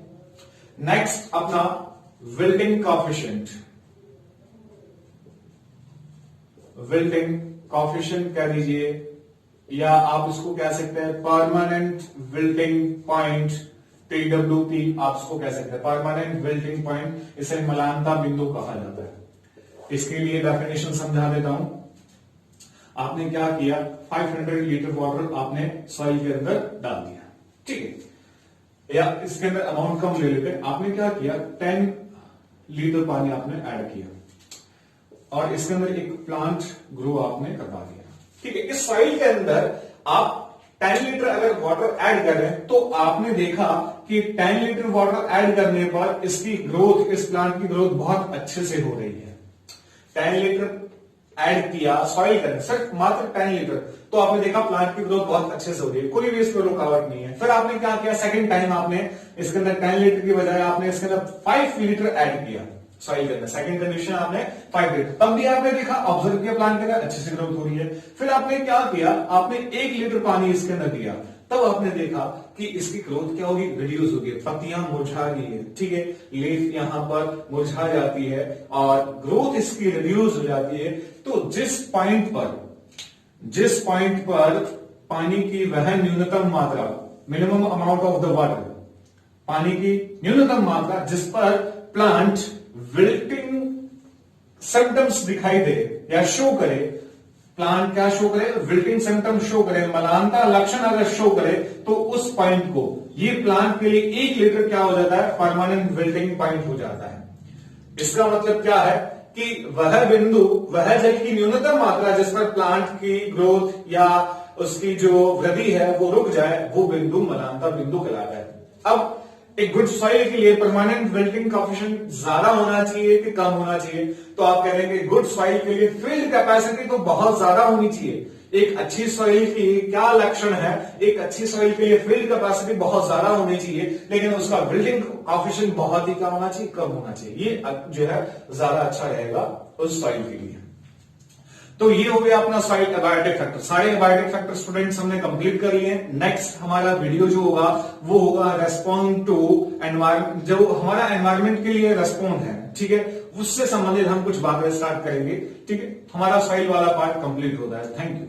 नेक्स्ट अपना विल्टिंग कॉफिशिएंट। विल्टिंग कॉफिशिएंट कह दीजिए या आप इसको कह सकते हैं परमानेंट विल्टिंग पॉइंट, TWP आप इसको कह सकते हैं, परमानेंट विल्टिंग पॉइंट। इसे मलानता बिंदु कहा जाता है। इसके लिए डेफिनेशन समझा देता हूं। आपने क्या किया, 500 लीटर वाटर आपने सॉइल के अंदर डाल दिया, ठीक है, या इसके अंदर अमाउंट कम ले लेते हैं। आपने क्या किया, 10 लीटर पानी आपने ऐड किया और इसके अंदर एक प्लांट ग्रो आपने करवा दिया, ठीक है। इस सॉइल के अंदर आप 10 लीटर अगर वाटर ऐड करें तो आपने देखा कि 10 लीटर वाटर ऐड करने पर इसकी ग्रोथ, इस प्लांट की ग्रोथ बहुत अच्छे से हो रही है। 10 लीटर ऐड किया सॉइल के अंदर, सिर्फ मात्र 10 लीटर, तो आपने देखा प्लांट की ग्रोथ बहुत अच्छे से हो रही है, कोई भी इसमें रुकावट नहीं है। फिर आपने क्या किया, सेकंड टाइम आपने इसके अंदर 10 लीटर की बजाय आपने इसके अंदर 5 लीटर ऐड किया सॉइल के अंदर, सेकंड कंडीशन आपने 5 लीटर, तब भी आपने देखा ऑब्जर्व किया प्लांट के अंदर अच्छे से ग्रोथ हो रही है। फिर आपने क्या किया, आपने 1 लीटर पानी इसके अंदर दिया, तब आपने देखा कि इसकी ग्रोथ क्या होगी, रिड्यूस होगी, पत्तियां मुरझा गई है, ठीक है, लीफ यहां पर मुरझा जाती है और ग्रोथ इसकी रिड्यूस हो जाती है। तो जिस पॉइंट पर पानी की वह न्यूनतम मात्रा, minimum amount of the water, पानी की न्यूनतम मात्रा जिस पर प्लांट विल्टिंग सिम्टम्स दिखाई दे या शो करे, प्लांट क्या शो करे, विल्टिंग सिम्टम शो करे, मलानता लक्षण अगर शो करे, तो उस पॉइंट को, ये प्लांट के लिए 1 लीटर क्या हो जाता है, परमानेंट विल्टिंग पॉइंट हो जाता है। इसका मतलब क्या है कि वह बिंदु, वह जल की न्यूनतम मात्रा जिस पर प्लांट की ग्रोथ या उसकी जो वृद्धि है वो रुक जाए, वो बिंदु मलानता बिंदु कहलाता है। अब एक गुड सॉइल के लिए परमानेंट विल्टिंग कोएफिशिएंट ज्यादा होना चाहिए कि कम होना चाहिए, तो आप कह रहे हैं कि गुड सॉइल के लिए फील्ड कैपेसिटी तो बहुत ज्यादा होनी चाहिए। एक अच्छी सॉइल की क्या लक्षण है, एक अच्छी सॉइल के लिए फील्ड कैपेसिटी बहुत ज्यादा होनी चाहिए, लेकिन उसका विल्टिंग कोएफिशिएंट बहुत ही कम होना चाहिए, कम होना चाहिए, ये जो है ज्यादा अच्छा रहेगा उस सॉइल के लिए। तो ये हो गया अपना सॉइल एबायोटिक फैक्टर। सारे एबायोटिक फैक्टर स्टूडेंट्स हमने कंप्लीट कर लिए। नेक्स्ट हमारा वीडियो जो होगा वो होगा रेस्पॉन्ड टू एनवायरमेंट, जो हमारा एनवायरमेंट के लिए रेस्पॉन्ड है, ठीक है, उससे संबंधित हम कुछ बातें स्टार्ट करेंगे, ठीक है। हमारा सॉइल वाला पार्ट कंप्लीट होता है। Thank you.